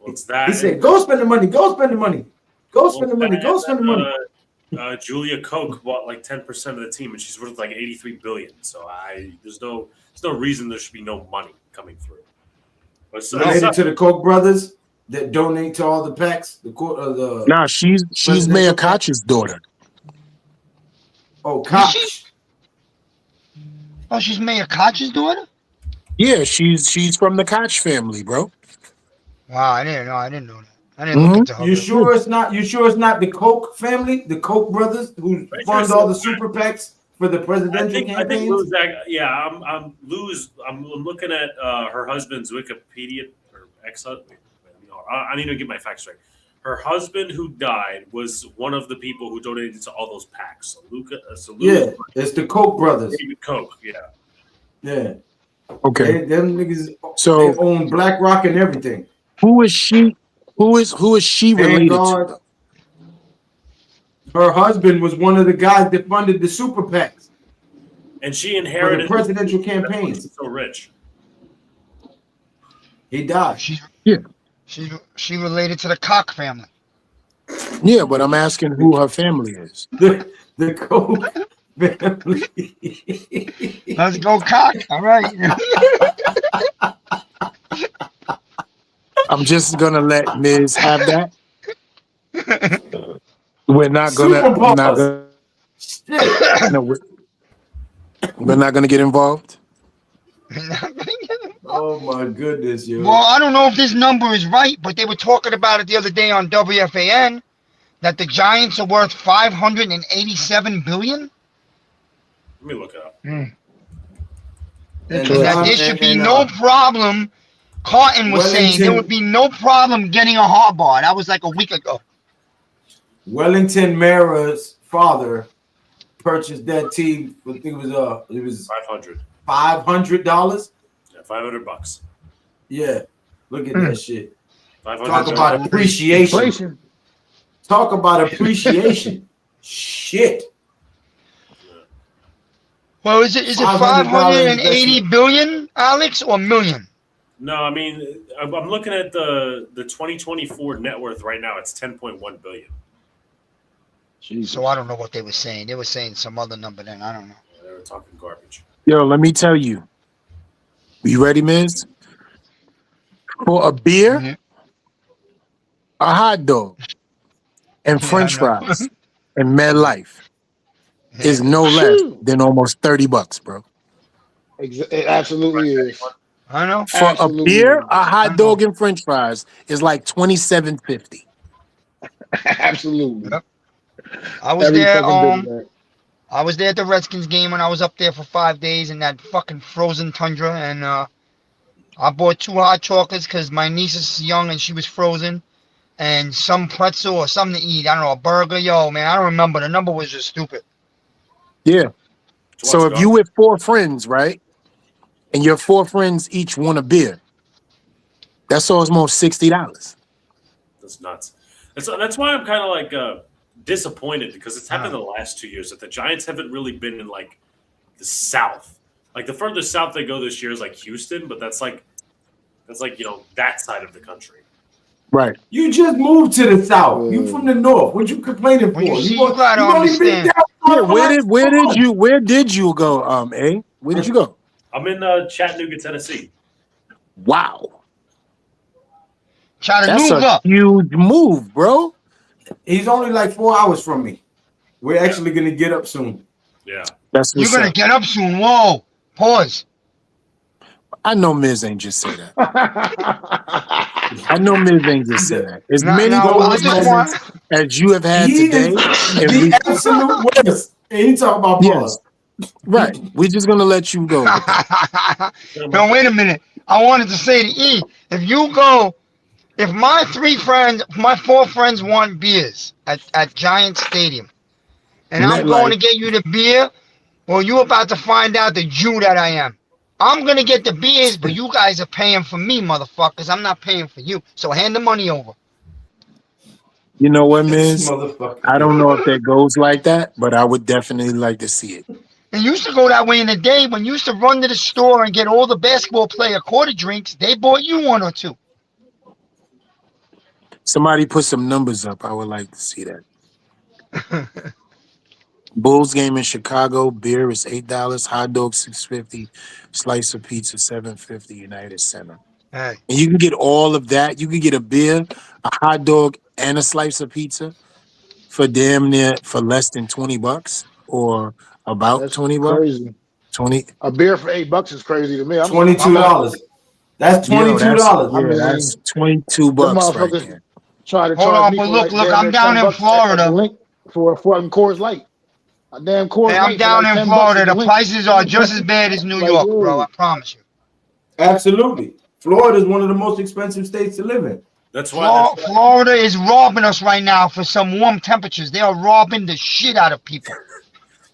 Well, it's that. He said, "Go spend the money. Go spend the money. Go spend the money. Go spend the money." Julia Koch bought like 10% of the team, and she's worth like 83 billion. So there's no reason there should be no money coming through. But so, Related to the Koch brothers that donate to all the PACs. Nah, she's Presidential Mayor PAC? Koch's daughter. Oh, Koch. Oh, she's Mayor Koch's daughter? Yeah, she's from the Koch family, bro. Wow, I didn't know that. I didn't look into her. You sure it's not? You sure it's not the Koch family, the Koch brothers, who fund all the super PACs for the presidential I think campaigns? Lou's. I'm Lou's. I'm looking at her husband's Wikipedia or ex. I need to get my facts right. Her husband, who died, was one of the people who donated to all those PACs. So Yeah, it's the Koch brothers. David Koch. Yeah. Yeah. Okay. Them niggas. So they own BlackRock and everything. who is she? Who is she related Vanguard. to? Her husband was one of the guys that funded the super PACs And she for inherited the presidential That's why campaigns. she's so rich. He died. She related to the Koch family. Yeah, but I'm asking who her family is. The Koch family. Let's go Koch. All right. I'm just gonna let Ms. have that. We're not gonna. Super We're not Bowl. gonna Shit. no, we're not gonna get involved. Oh my goodness, yo. Well, I don't know if this number is right, but they were talking about it the other day on WFAN that the Giants are worth $587 billion. Let me look it up. And And, that there should be no problem. Carton was saying there would be no problem getting a Harbaugh. That was like a week ago. Wellington Mara's father purchased that team. I think it was 500. $500. Yeah, $500. Yeah, look at that shit. 500. Talk about appreciation. Inflation. Talk about appreciation. Shit. Well, is it $500 580 billion, Alex, or million? No, I mean, I'm looking at the 2024 net worth right now. It's 10.1 billion. So I don't know what they were saying. They were saying some other number then. I don't know. They were talking garbage. Yo, let me tell you. You ready, Miz? For a beer, Mhm. a hot dog, and French I know. fries, and MedLife is no less than almost $30, bro. It absolutely is. I know. For Absolutely. a beer, a I hot know. dog and French fries is like $27.50. Absolutely. Yep. I was Every there. fucking bit of that. I was there at the Redskins game when I was up there for 5 days in that fucking frozen tundra, and I bought 2 hot chocolates because my niece is young and she was frozen, and some pretzel or something to eat. I don't know, a burger. Yo, man, I don't remember. The number was just stupid. Yeah. So So what's if you with 4 friends, right, and your 4 friends each want a beer, that's almost $60. That's nuts. That's why I'm kind of like disappointed because it's happened the last 2 years that the Giants haven't really been in like the South. Like the furthest south they go this year is like Houston, but that's like that side of the country. Right. You just moved to the South. You from the North. What you complaining for? Well, you see, you gotta only been understand. down Yeah, for like where did you go, A? Where did you go? I'm in Chattanooga, Tennessee. Wow. That's Chattanooga. a huge move, bro. He's only like 4 hours from me. We're actually gonna get up soon. Yeah. That's You're what's gonna up. get up soon. Whoa. Pause. I know Miz ain't just say that. I know Miz ain't just say that. As Now, many now I those just moments want. as you have had He today, is and we the absolute worst. And he talking about yes, right. We're just gonna let you go with that. No, wait a minute. I wanted to say to E, if you go, if my 4 friends want beers at Giant Stadium, and I'm going MetLife. to get you the beer, well, you're about to find out the Jew that I am. I'm gonna get the beers, but you guys are paying for me, motherfuckers. I'm not paying for you. So hand the money over. You know what, This Miz? motherfucker. I don't know if that goes like that, but I would definitely like to see it. It used to go that way in the day when you used to run to the store and get all the basketball player quarter drinks. They bought you 1 or 2. Somebody put some numbers up. I would like to see that. Bulls game in Chicago, beer is $8, hot dog $6.50, slice of pizza $7.50, United Center. Hey. And you can get all of that. You can get a beer, a hot dog, and a slice of pizza for damn near for less than $20 or about That's $20. crazy. 20. A beer for $8 is crazy to me. I'm $22. That's Yo, $22. I mean, that's $22 them right motherfuckers there. try to Hold charge on, me but for look, like damn I'm near down in $10 at the Florida. link for a fucking Coors Light. A damn Coors Hey, I'm Light for down like in $10 Florida. at the The link. prices are just as bad as New Like, York, bro. yo. I promise you. Absolutely. Florida is one of the most expensive states to live in. That's why. Florida is robbing us right now for some warm temperatures. They are robbing the shit out of people.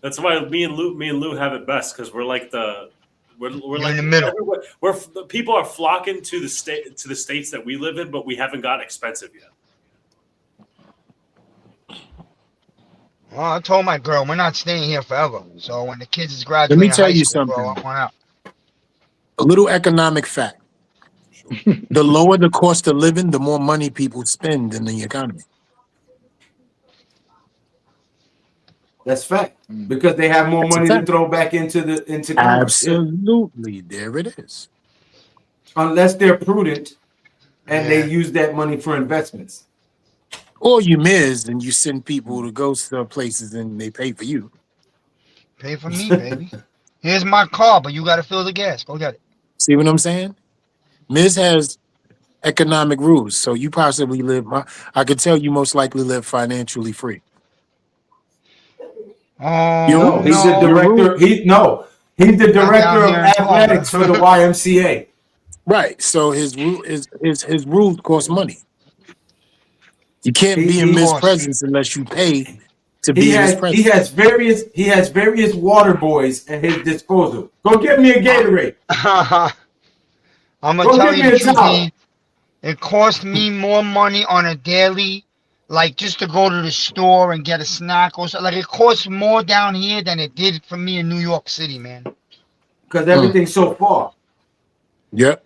That's why me and Lou have it best because we're like we're You're like in the middle. the people are flocking to the states that we live in, but we haven't got expensive yet. Well, I told my girl we're not staying here forever. So when the kids is Let me graduating tell high you school, bro, something. I want out. A little economic fact. The lower the cost of living, the more money people spend in the economy. That's fact. Because they have more That's a money to fact. throw back into commerce. Yeah. Absolutely. There it is. Unless they're prudent and Yeah. they use that money for investments. Or you miss and you send people to go to places and they pay for you. Pay for me, baby. Here's my car, but you got to fill the gas. Go get it. See what I'm saying? Miz has economic rules, so you possibly I could tell you most likely live financially free. Oh, No, he's the no. director. He's the Not director down of here in athletics for Florida. the YMCA. Right. So his rules cost money. You can't be in He- Miz's course. presence unless you pay to He be in his has presence. he has various water boys at his disposal. Go get me a Gatorade. I'm going to Go tell get you me the a truth, towel. E. It costs me more money on a daily, like just to go to the store and get a snack or something. Like it costs more down here than it did for me in New York City, man. Because everything's so far. Yep.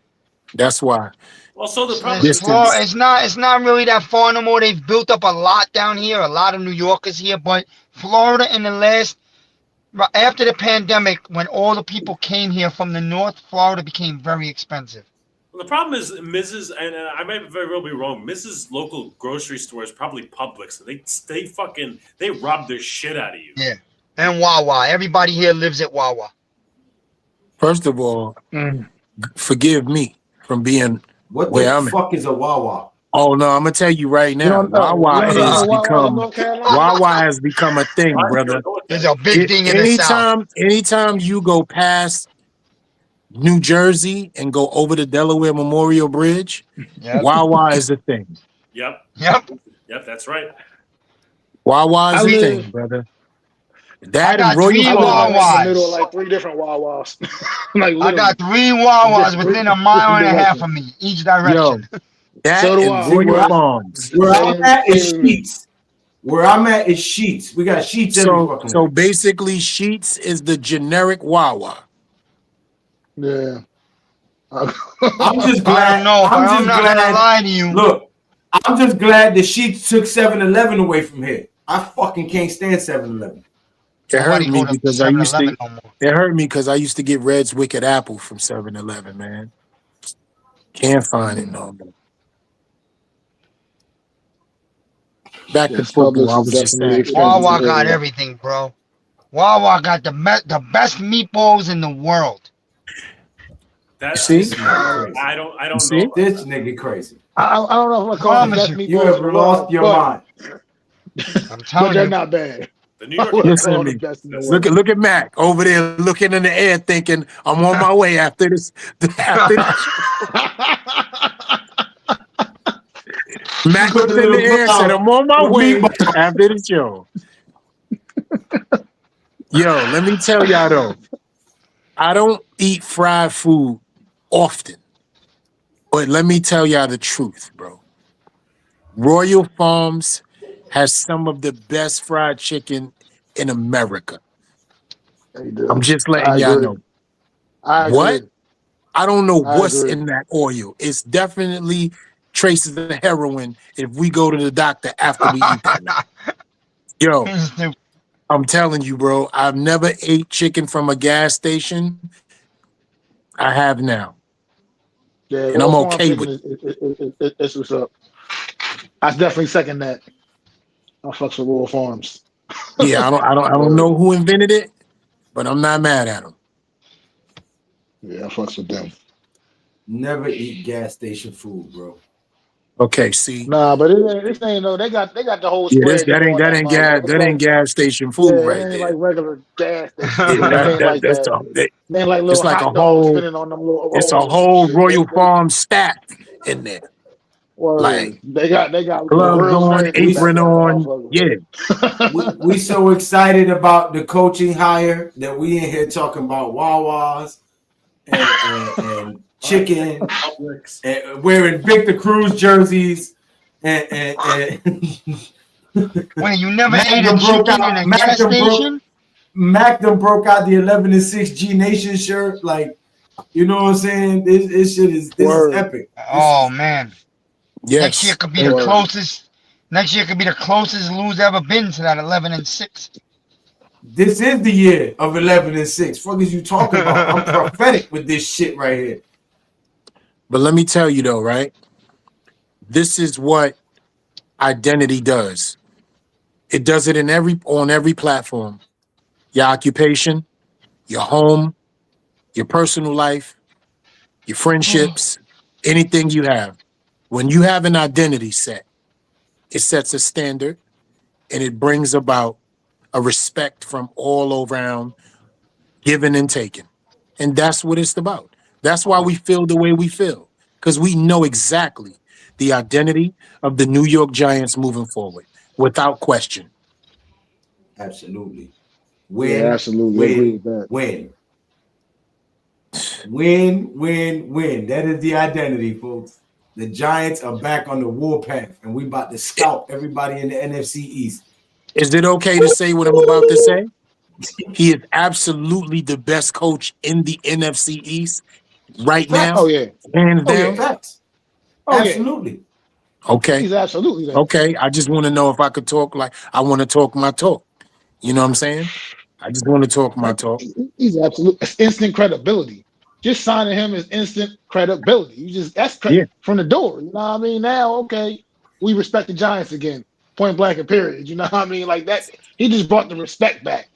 That's why. Also, the problem It's, is Distance. it's not really that far no more. They've built up a lot down here, a lot of New Yorkers here, but Florida in the last after the pandemic, when all the people came here from the north, Florida became very expensive. the problem is Mrs. and I might very well be wrong. Mrs. local grocery store is probably Publix. So they rob their shit out of you. Yeah, and Wawa. Everybody here lives at Wawa. First of all, forgive me from being What where the I'm at. fuck is a Wawa? Oh no, I'm gonna tell you right now. You don't know no Wawa in North Carolina? Wawa has become a thing, I brother. don't know what There's that a big thing in the South. Anytime you go past New Jersey and go over the Delaware Memorial Bridge, Yep. Wawa is a thing. Yep. Yep. Yep, that's right. Wawa is I a live- thing, brother. I That and got Royal three I live like in the Wawas. middle of like 3 different Wawas. Like I literally. got 3 Wawas Just within three a mile and a half directions. of me, each direction. That So do and I. Royal Where Farms. Where I'm Same- at is same as me. Sheets. Where I'm at is Sheets. We got Sheets every fucking So week. basically, Sheets is the generic Wawa. Yeah. I'm I just glad. don't know, but I'm I'm just not glad. gonna lie to you. Look, I'm just glad the Sheets took 7-Eleven away from here. I fucking can't stand 7-Eleven. It hurt Nobody me go to because I used to. 7-Eleven no more. It hurt me because I used to get Red's Wicked Apple from 7-Eleven, man. Can't find it no more. Back to Yes, football. Publix I is was just definitely saying. expensive. Wawa got Yeah. everything, bro. Wawa got the best meatballs in the world. That See? This nigga crazy. I don't You know. see? About This that. nigga crazy. I don't know if I'm calling the Promise best you. You meatballs have in the lost world, your but, mind. I'm but telling they're you. not bad. The New I York wouldn't Listen call to them the me. best in the world. Look at Mac over there looking in the air thinking, I'm on my way after this. After this. Mac looked in the air and said, I'm on my With way meatballs. after the show. Yo, let me tell y'all though, I don't eat fried food often. But let me tell y'all the truth, bro. Royal Farms has some of the best fried chicken in America. They do. I'm just I letting y'all agree. know. I What? agree. I don't know I what's agree. in that oil. It's definitely traces of heroin if we go to the doctor after we eat that. Yo, I'm telling you, bro, I've never ate chicken from a gas station. I have now. Yeah, And I'm Royal Farm okay chicken with it. is what's up. I definitely second that. I fucks with Royal Farms. Yeah, I don't know who invented it, but I'm not mad at them. Yeah, I fucks with them. Never eat gas station food, bro. Okay, see. Nah, but this ain't no. They got the whole Yeah, spread. that ain't It's like, gas station yeah, food it right ain't there. like regular gas station Yeah, food. It ain't like that's that. It ain't like it's little like a hot dogs whole spinning on them little it's a rolls and whole shit. Royal Farm stack in there. Like They got the gloves grills and on, everything back apron there. on. Yeah. We so excited about the coaching hire that we in here talking about Wawas and chicken Publix. and wearing Victor Cruz jerseys and When you never Mac ate a done broke chicken out- in a Mac gas done broke- station? Mac done broke out the 11-6 G Nation shirt. Like, you know what I'm saying? This is epic. Oh man. Yes. Next year could be the closest. Next year could be the closest Lou's ever been to that 11-6. This is the year of 11-6. Fuck is you talking about? I'm prophetic with this shit right here. But let me tell you though, right? This is what identity does. It does it on every platform. Your occupation, your home, your personal life, your friendships, anything you have. When you have an identity set, it sets a standard and it brings about a respect from all around, giving and taking. And that's what it's about. That's why we feel the way we feel, because we know exactly the identity of the New York Giants moving forward, without question. Absolutely. Yeah, absolutely. Agree with that. Win. That is the identity, folks. The Giants are back on the warpath, and we about to scalp everybody in the NFC East. Is it okay to say what I'm about to say? He is absolutely the best coach in the NFC East right now. Oh yeah, hands down. Facts. Oh, yeah. Absolutely. Okay. He's absolutely that. Okay. I just want to know if I could talk like I want to talk my talk. You know what I'm saying? I just want to talk my talk. He's absolute. It's instant credibility. Just signing him is instant credibility. That's from the door. You know what I mean? Now, okay, we respect the Giants again. Point blank and period. You know what I mean? Like that. He just brought the respect back.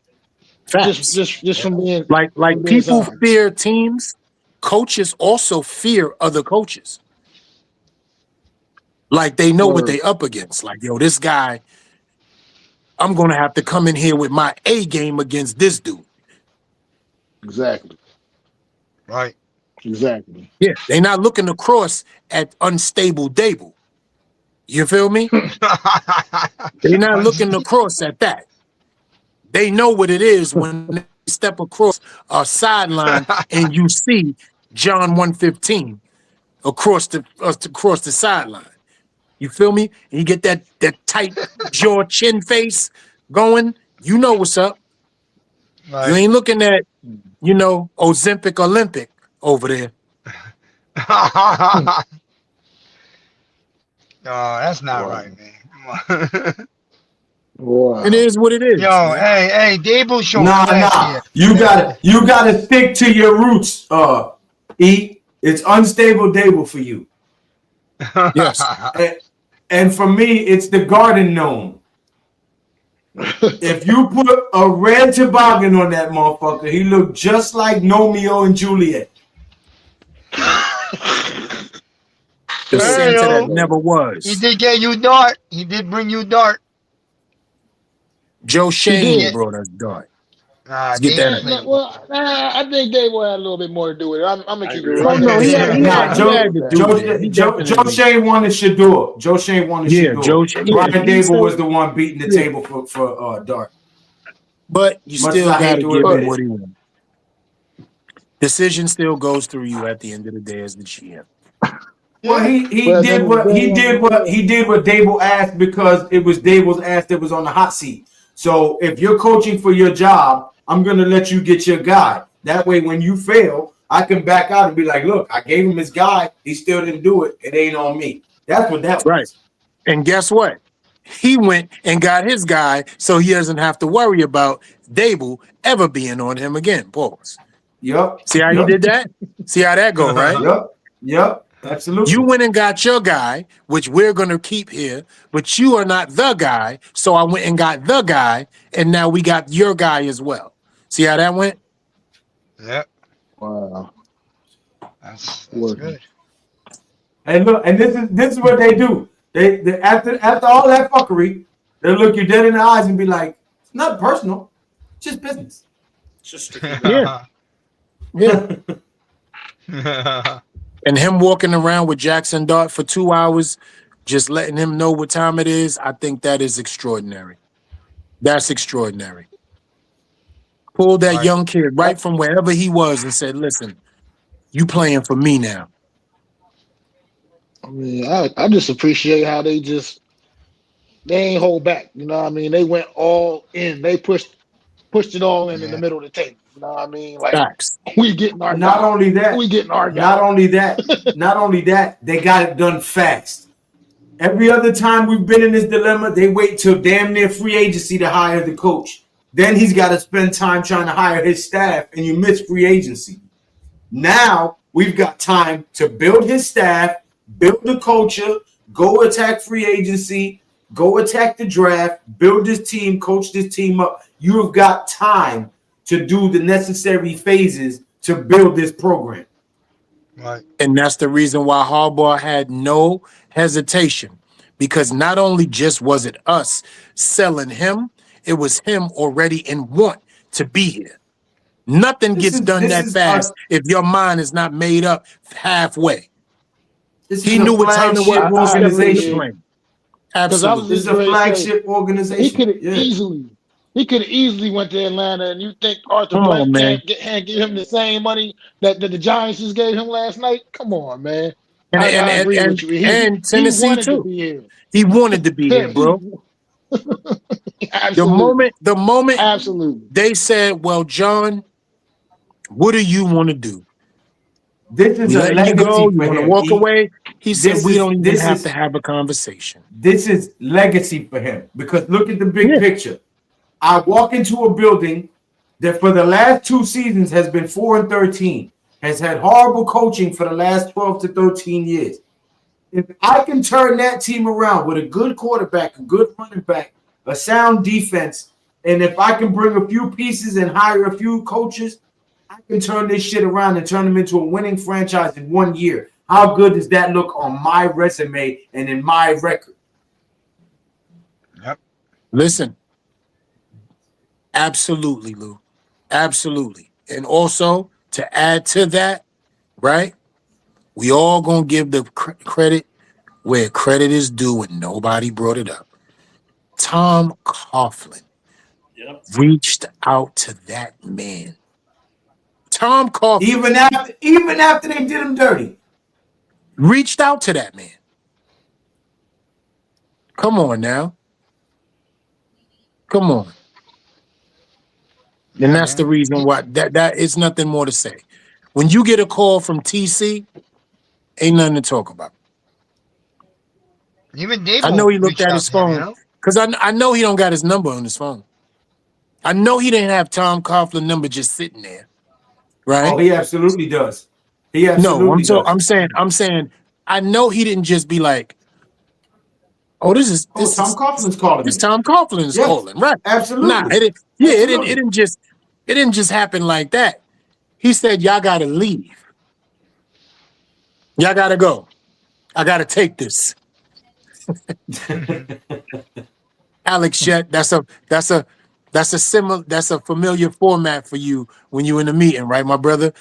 Facts. Just from being like from being people signed. fear teams coaches also fear other coaches. Like they know what they up against. Like, yo, this guy, I'm going to have to come in here with my A game against this dude. Exactly. Right. Exactly. Yeah, they're not looking across at unstable Dable. You feel me? They're not looking across at that. They know what it is when they step across a sideline and you see John 115 across the sideline. You feel me? And you get that tight jaw chin face going. You know what's up. Right. You ain't looking at, Ozempic Olympic over there. Oh, that's not right, man. Come on. Wow. It is what it is. Yo, man. hey, Dable showing Nah. here. You gotta stick to your roots. E. It's unstable Dable for you. Yes. And for me, it's the garden gnome. If you put a red toboggan on that motherfucker, he looked just like Romeo and Juliet. The Santa that never was. He did get you Dart. He did bring you Dart. Joe Shane brought us Dart. Let's get that in. I think Dable had a little bit more to do with it. I'm gonna keep it real. Oh no, he had to do it. Joe Shane wanted Shador. Joe Shane wanted Shador. Brian Dable was the one beating the table for Dart. But you still got to give him what he wants. Decision still goes through you at the end of the day as the GM. Well, he did what Dable asked because it was Dable's ass that was on the hot seat. So if you're coaching for your job, I'm gonna let you get your guy. That way, when you fail, I can back out and be like, "Look, I gave him his guy. He still didn't do it. It ain't on me." That's what that was. Right. And guess what? He went and got his guy, so he doesn't have to worry about Dable ever being on him again. Pause. Yep. See how you did that? See how that go, right? Yep. Absolutely. You went and got your guy, which we're going to keep here, but you are not the guy. So I went and got the guy, and now we got your guy as well. See how that went? Yep. Wow. That's good. And look, and this is what they do. They after all that fuckery, they look you dead in the eyes and be like, "It's not personal, it's just business." Just yeah. And him walking around with Jackson Dart for 2 hours, just letting him know what time it is, I think that is extraordinary. That's extraordinary. Pulled that young kid right from wherever he was and said, "Listen, you playing for me now." I mean, I just appreciate how they ain't hold back. You know what I mean? They went all in. They pushed it all in the middle of the table. You know what I mean? Like, facts. We getting our Not guy. only that, We getting our guy. Not only that, they got it done fast. Every other time we've been in this dilemma, they wait till damn near free agency to hire the coach. Then he's got to spend time trying to hire his staff, and you miss free agency. Now we've got time to build his staff, build the culture, go attack free agency, go attack the draft, build this team, coach this team up. You have got time to do the necessary phases to build this program. Right. And that's the reason why Harbaugh had no hesitation, because not only just was it us selling him, it was him already in want to be here. Nothing gets done that fast if your mind is not made up halfway. He knew what time it was organization. Absolutely. This is a flagship organization. He could have easily went to Atlanta, and you think Arthur Blank can't give him the same money that the Giants just gave him last night? Come on, man. I agree with you. And Tennessee too. He wanted to be here, bro. Absolutely. The moment absolutely they said, "Well, John, what do you want to do? This is a legacy. You want to walk away?" He said, "We don't even have to have a conversation." This is legacy for him, because look at the big picture. I walk into a building that for the last 2 seasons has been 4-13, has had horrible coaching for the last 12 to 13 years. If I can turn that team around with a good quarterback, a good running back, a sound defense, and if I can bring a few pieces and hire a few coaches, I can turn this shit around and turn them into a winning franchise in 1 year. How good does that look on my resume and in my record? Yep. Listen, absolutely, Lou. Absolutely. And also, to add to that, right, we all going to give the credit where credit is due, and nobody brought it up. Tom Coughlin reached out to that man. Tom Coughlin. Even after they did him dirty. Reached out to that man. Come on now. Come on. And that's the reason why that is nothing more to say. When you get a call from TC, ain't nothing to talk about. Even Dable I know he looked at his to him, phone because I know he don't got his number on his phone. I know he didn't have Tom Coughlin's number just sitting there, right? Oh, he absolutely does. He absolutely does. I'm saying, I know he didn't just be like, Tom Coughlin's calling. This Tom Coughlin's calling, right? Absolutely. Nah, it didn't just happen like that. He said, "Y'all gotta leave. Y'all gotta go. I gotta take this." Alex Jet, that's a familiar format for you when you're in a meeting, right, my brother?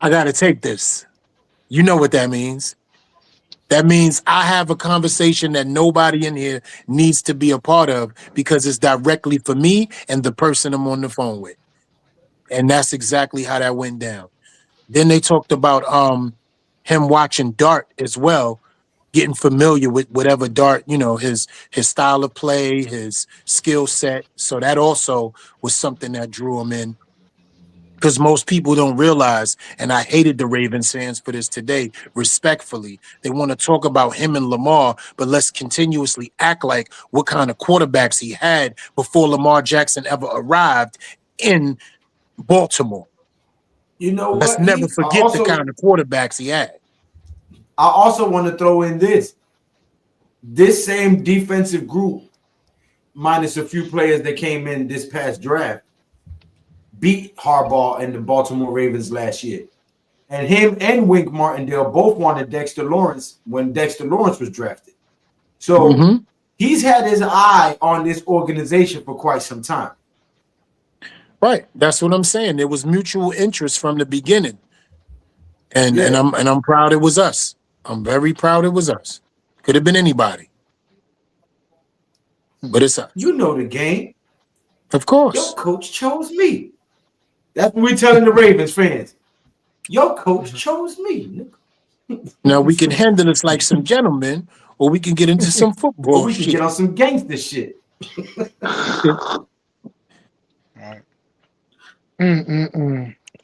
I gotta take this. You know what that means. That means I have a conversation that nobody in here needs to be a part of because it's directly for me and the person I'm on the phone with. And that's exactly how that went down. Then they talked about him watching Dart as well, getting familiar with whatever Dart, his style of play, his skill set. So that also was something that drew him in. Because most people don't realize, and I hated the Ravens fans for this today, respectfully. They want to talk about him and Lamar, but let's continuously act like what kind of quarterbacks he had before Lamar Jackson ever arrived in Baltimore. You know let's what? never forget the kind of quarterbacks he had. I also want to throw in this same defensive group, minus a few players that came in this past draft, beat Harbaugh and the Baltimore Ravens last year. And him and Wink Martindale both wanted Dexter Lawrence when Dexter Lawrence was drafted. So he's had his eye on this organization for quite some time. Right. That's what I'm saying. There was mutual interest from the beginning. And I'm proud it was us. I'm very proud it was us. Could have been anybody. But it's us. You know the game. Of course. Your coach chose me. That's what we're telling the Ravens fans. Your coach chose me. Now we can handle this like some gentlemen, or we can get into some football. Or we can get on some gangster shit.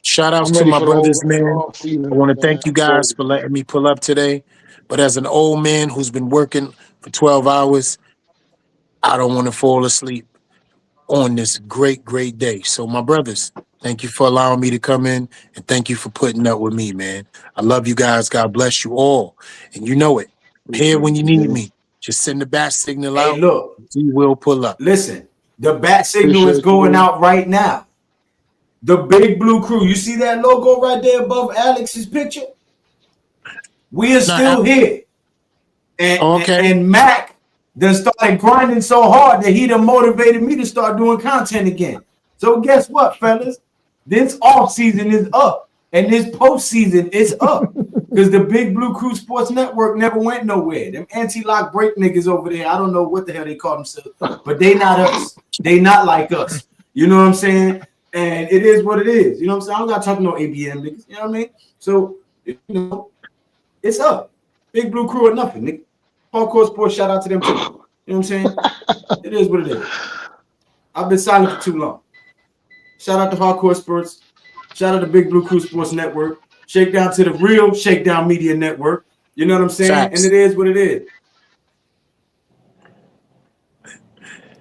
Shout outs to my brothers, man. I want to thank you guys for letting me pull up today. But as an old man who's been working for 12 hours, I don't want to fall asleep on this great, great day. So my brothers, thank you for allowing me to come in, and thank you for putting up with me, man. I love you guys. God bless you all. And you know it. I'm here when you need me. Just send the bat signal out. Hey, look. We will pull up. Listen, the bat signal is going out right now. The Big Blue Crew. You see that logo right there above Alex's picture? We are still here. And Mac done started grinding so hard that he done motivated me to start doing content again. So guess what, fellas? This off season is up, and this postseason is up because the Big Blue Crew Sports Network never went nowhere. Them anti-lock break niggas over there, I don't know what the hell they call themselves, but they not us. They not like us. You know what I'm saying? And it is what it is. You know what I'm saying? I'm not talking no ABM niggas. You know what I mean? So, it's up. Big Blue Crew or nothing, nigga. Hardcore Sports, shout out to them too. You know what I'm saying? It is what it is. I've been silent for too long. Shout out to Hardcore Sports. Shout out to Big Blue Crew Sports Network. Shakedown to the real Shakedown Media Network. You know what I'm saying? Facts. And it is what it is.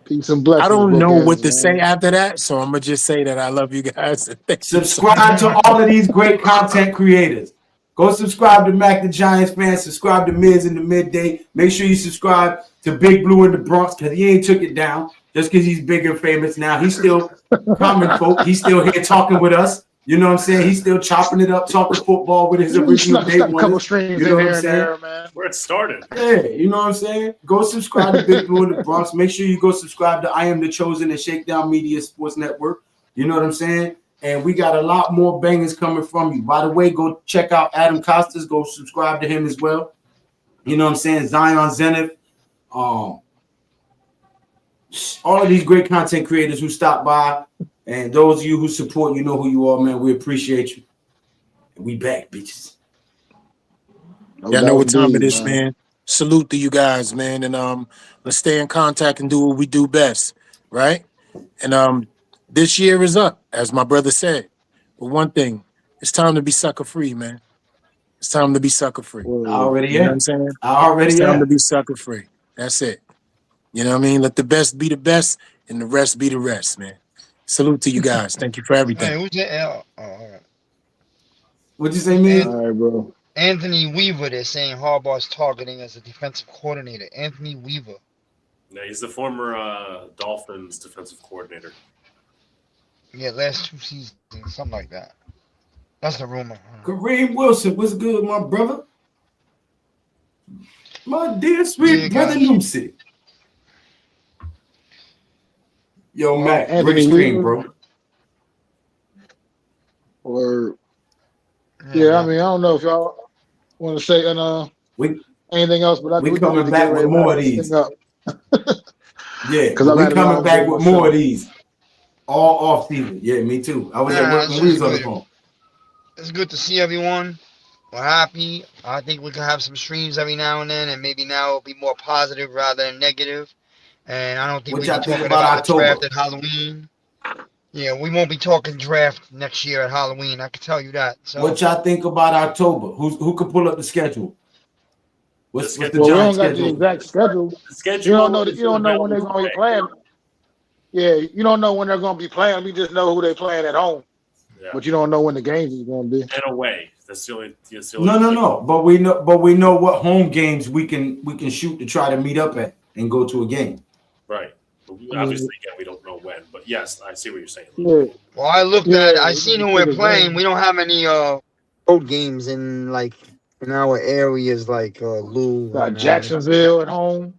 Peace and blessings. I don't know what to say after that, so I'm going to just say that I love you guys. Subscribe to all of these great content creators. Go subscribe to Mac the Giants fan. Subscribe to Miz in the Midday. Make sure you subscribe to Big Blue in the Bronx because he ain't took it down just because he's big and famous now. He's still common folk. He's still here talking with us. You know what I'm saying? He's still chopping it up, talking football with his original day Stuck a couple one. streams You know in what I'm there and saying? there, man. Where it started. Yeah, you know what I'm saying? Go subscribe to Big Blue in the Bronx. Make sure you go subscribe to I Am the Chosen and Shakedown Media Sports Network. You know what I'm saying? And we got a lot more bangers coming from you. By the way, go check out Adam Costas. Go subscribe to him as well. You know what I'm saying? Zion Zenith. All of these great content creators who stop by, and those of you who support, you know who you are, man. We appreciate you. We back, bitches. Y'all know what time it is, man. Salute to you guys, man. And let's stay in contact and do what we do best, right? And this year is up, as my brother said. But one thing, it's time to be sucker free, man. It's time to be sucker free. I already You know what am. I'm saying? I already It's time am. to be sucker free. That's it. You know what I mean? Let the best be the best and the rest be the rest, man. Salute to you guys. Thank you for everything. Hey, who's the L? Oh, all right. What'd you say, man? All right, bro. Anthony Weaver, they're saying Harbaugh's targeting as a defensive coordinator. Anthony Weaver. Yeah, he's the former Dolphins defensive coordinator. Yeah, last 2 seasons, something like that. That's the rumor. Kareem Wilson, what's good, my brother? My dear sweet brother Noomsy. Yo, Matt, great stream, bro. Or yeah, I mean, I don't know if y'all want to say anything else, but we coming back with more of these. Yeah, because we coming back with more of these all off season. Yeah, me too. I was at work when we was on the phone. It's good to see everyone. We're happy. I think we can have some streams every now and then, and maybe now it'll be more positive rather than negative. And I don't think we'll be talking about the draft at Halloween. Yeah, we won't be talking draft next year at Halloween. I can tell you that. So, what y'all think about October? Who could pull up the schedule? What's the we don't got schedule? the exact schedule. The schedule. You don't know when they're going to be playing. Yeah, you don't know when they're going to be playing. We just know who they're playing at home. Yeah. But you don't know when the games is going to be. And away. That's the only. No. But we know what home games we can shoot to try to meet up at and go to a game. Right. Obviously, again, we don't know when, but yes, I see what you're saying. Yeah. Well, I seen who we're playing. We don't have any road games in our areas like Lou. Got Jacksonville at home.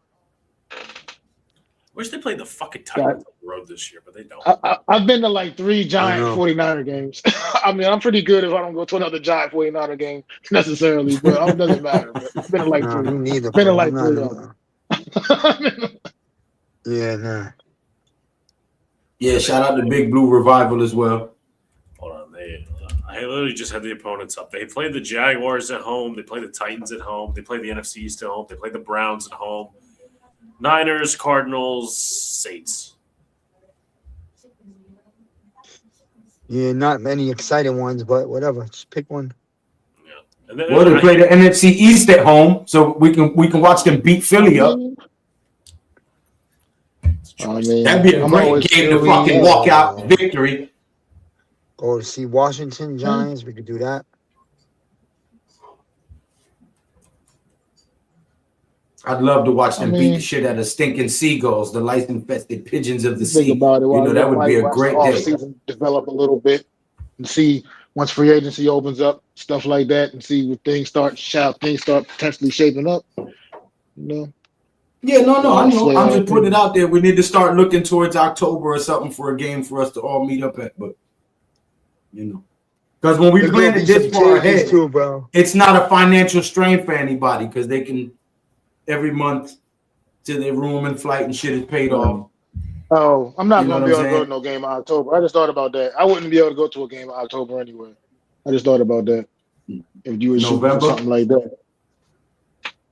Wish they played the fucking Titans on the road this year, but they don't. I've been to like 3 Giant 49er games. I mean, I'm pretty good if I don't go to another Giant 49er game necessarily, but it doesn't matter. But I've been to like 3. Neither. Been to like 3. Yeah, nah. Yeah, shout out to Big Blue Revival as well. Hold on, I literally just had the opponents up. They played the Jaguars at home. They played the Titans at home. They played the NFC East at home. They played the Browns at home. Niners, Cardinals, Saints. Yeah, not many exciting ones, but whatever. Just pick one. Yeah. And then, they play the NFC East at home, so we can watch them beat Philly up. That'd be a great game to fucking walk out victory. Go to see Washington Giants. We could do that. I'd love to watch them beat the shit out of stinking seagulls, the lice-infested pigeons of the sea. About it, that would be a great day. Develop a little bit and see once free agency opens up, stuff like that, and see what things start potentially shaping up. Yeah, no, I know. I'm just putting it out there. We need to start looking towards October or something for a game for us to all meet up at. But because when we plan it this far ahead, it's not a financial strain for anybody because they can every month to their room and flight and shit is paid off. Oh, I'm not going to be able to go to no game in October. I just thought about that. I wouldn't be able to go to a game in October anyway. I just thought about that. If you were shooting for something like that.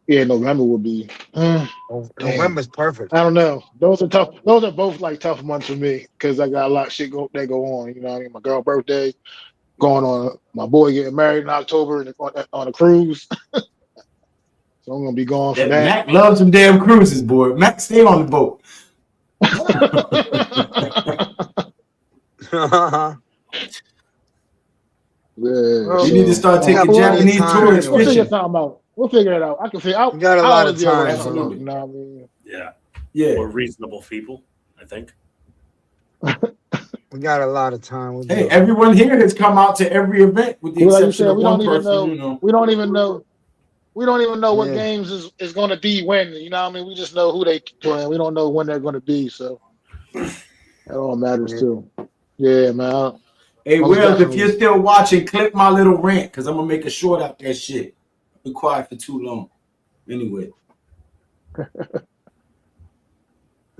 Yeah, November would be. November's perfect. I don't know. Those are tough. Those are both tough months for me because I got a lot of shit that go on. You know what I mean? My girl's birthday, going on. My boy getting married in October on a cruise. So I'm gonna be gone for that. Mac loves them damn cruises, boy. Mac, stay on the boat. You need to start taking Japanese tourists We'll fishing. figure something out. We'll figure it out. I can figure out. We got a lot of time. Absolutely. You know what I mean? Yeah. Yeah. We're reasonable people, I think. We got a lot of time. We'll Hey, everyone here has come out to every event with the Well, like you exception said, of one person. we don't even know what Yeah. games is going to be when. You know what I mean? We just know who they playing. We don't know when they're going to be. So that all matters Yeah. too. Yeah, man. Hey, Most Wells, if you're definitely. still watching, clip my little rant because I'm gonna make a short out that shit. I've been quiet for too long. Anyway.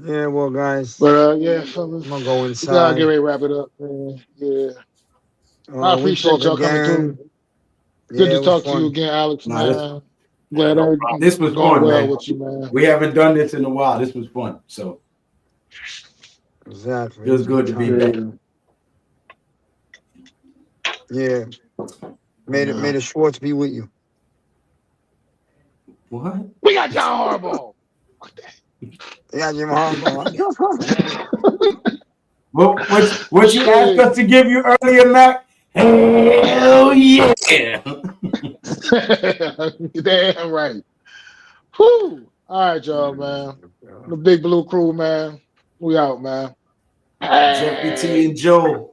Yeah, well, guys, But yeah, fellas, I'm gonna go we gotta get inside. ready to wrap it up, man. Yeah. I We appreciate talk y'all coming again. through. Yeah, Good it to was talk to you fun. again, Alex, Nah, this, man. Yeah, Glad no problem. this was everything's going fun, well man. with you, man. We haven't done this in a while. This was fun. So Exactly. feels good to be back. Yeah. May the Schwartz be with you. What? We got John Harbaugh. Yeah, Jim Harbaugh. What you asked us to give you earlier, Mac? Hell yeah. Damn right. Whew. All right, y'all, man. The Big Blue Crew, man. We out, man. Jeffrey T and Joe.